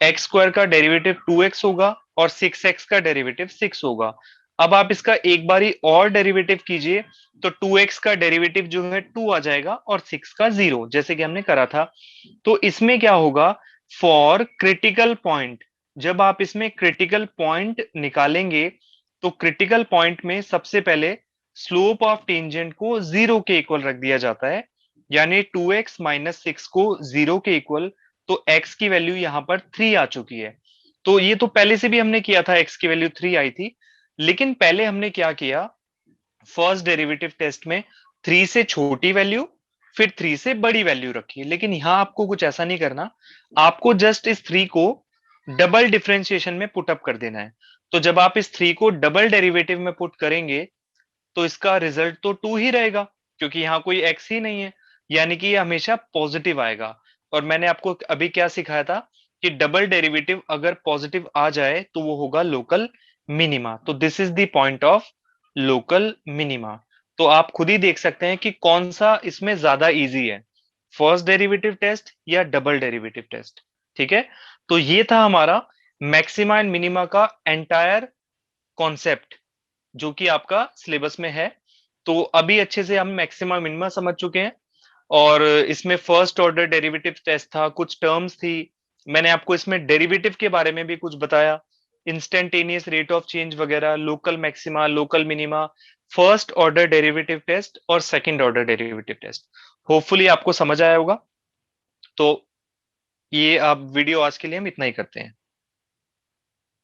एक्स स्क्वायर का डेरिवेटिव टू एक्स होगा और सिक्स एक्स का डेरिवेटिव सिक्स होगा। अब आप इसका एक बारी और डेरिवेटिव कीजिए, तो टू एक्स का डेरिवेटिव जो है टू आ जाएगा और सिक्स का जीरो, जैसे कि हमने करा था। तो इसमें क्या होगा, फॉर क्रिटिकल पॉइंट, जब आप इसमें क्रिटिकल पॉइंट निकालेंगे तो क्रिटिकल पॉइंट में सबसे पहले स्लोप ऑफ टेंजेंट को जीरो के इक्वल रख दिया जाता है, यानी टू एक्स माइनस सिक्स को जीरो के इक्वल। तो x की वैल्यू यहां पर थ्री आ चुकी है। तो ये तो पहले से भी हमने किया था, x की वैल्यू थ्री आई थी। लेकिन पहले हमने क्या किया, फर्स्ट डेरिवेटिव टेस्ट में थ्री से छोटी वैल्यू फिर थ्री से बड़ी वैल्यू रखी। लेकिन यहां आपको कुछ ऐसा नहीं करना, आपको जस्ट इस थ्री को डबल डिफरेंशिएशन में पुट अप कर देना है। तो जब आप इस थ्री को डबल डेरिवेटिव में पुट करेंगे तो इसका रिजल्ट तो टू ही रहेगा, क्योंकि यहाँ कोई एक्स ही नहीं है, यानी कि ये हमेशा पॉजिटिव आएगा। और मैंने आपको अभी क्या सिखाया था कि डबल डेरिवेटिव अगर पॉजिटिव आ जाए तो वो होगा लोकल मिनिमा। तो this is the point of local minima. तो आप खुद ही देख सकते हैं कि कौन सा इसमें ज्यादा इजी है, फर्स्ट डेरिवेटिव टेस्ट या डबल डेरिवेटिव टेस्ट। ठीक है। तो ये था हमारा मैक्सिमा एंड मिनिमा का एंटायर कॉन्सेप्ट, जो कि आपका सिलेबस में है। तो अभी अच्छे से हम मैक्सिमा मिनिमा समझ चुके हैं। और इसमें फर्स्ट ऑर्डर डेरिवेटिव टेस्ट था, कुछ टर्म्स थी, मैंने आपको इसमें डेरिवेटिव के बारे में भी कुछ बताया, इंस्टेंटेनियस रेट ऑफ चेंज वगैरह, local maxima, local minima, first order derivative test और second order derivative test. Hopefully आपको समझ आया होगा। तो ये आप वीडियो आज के लिए हम इतना ही करते हैं।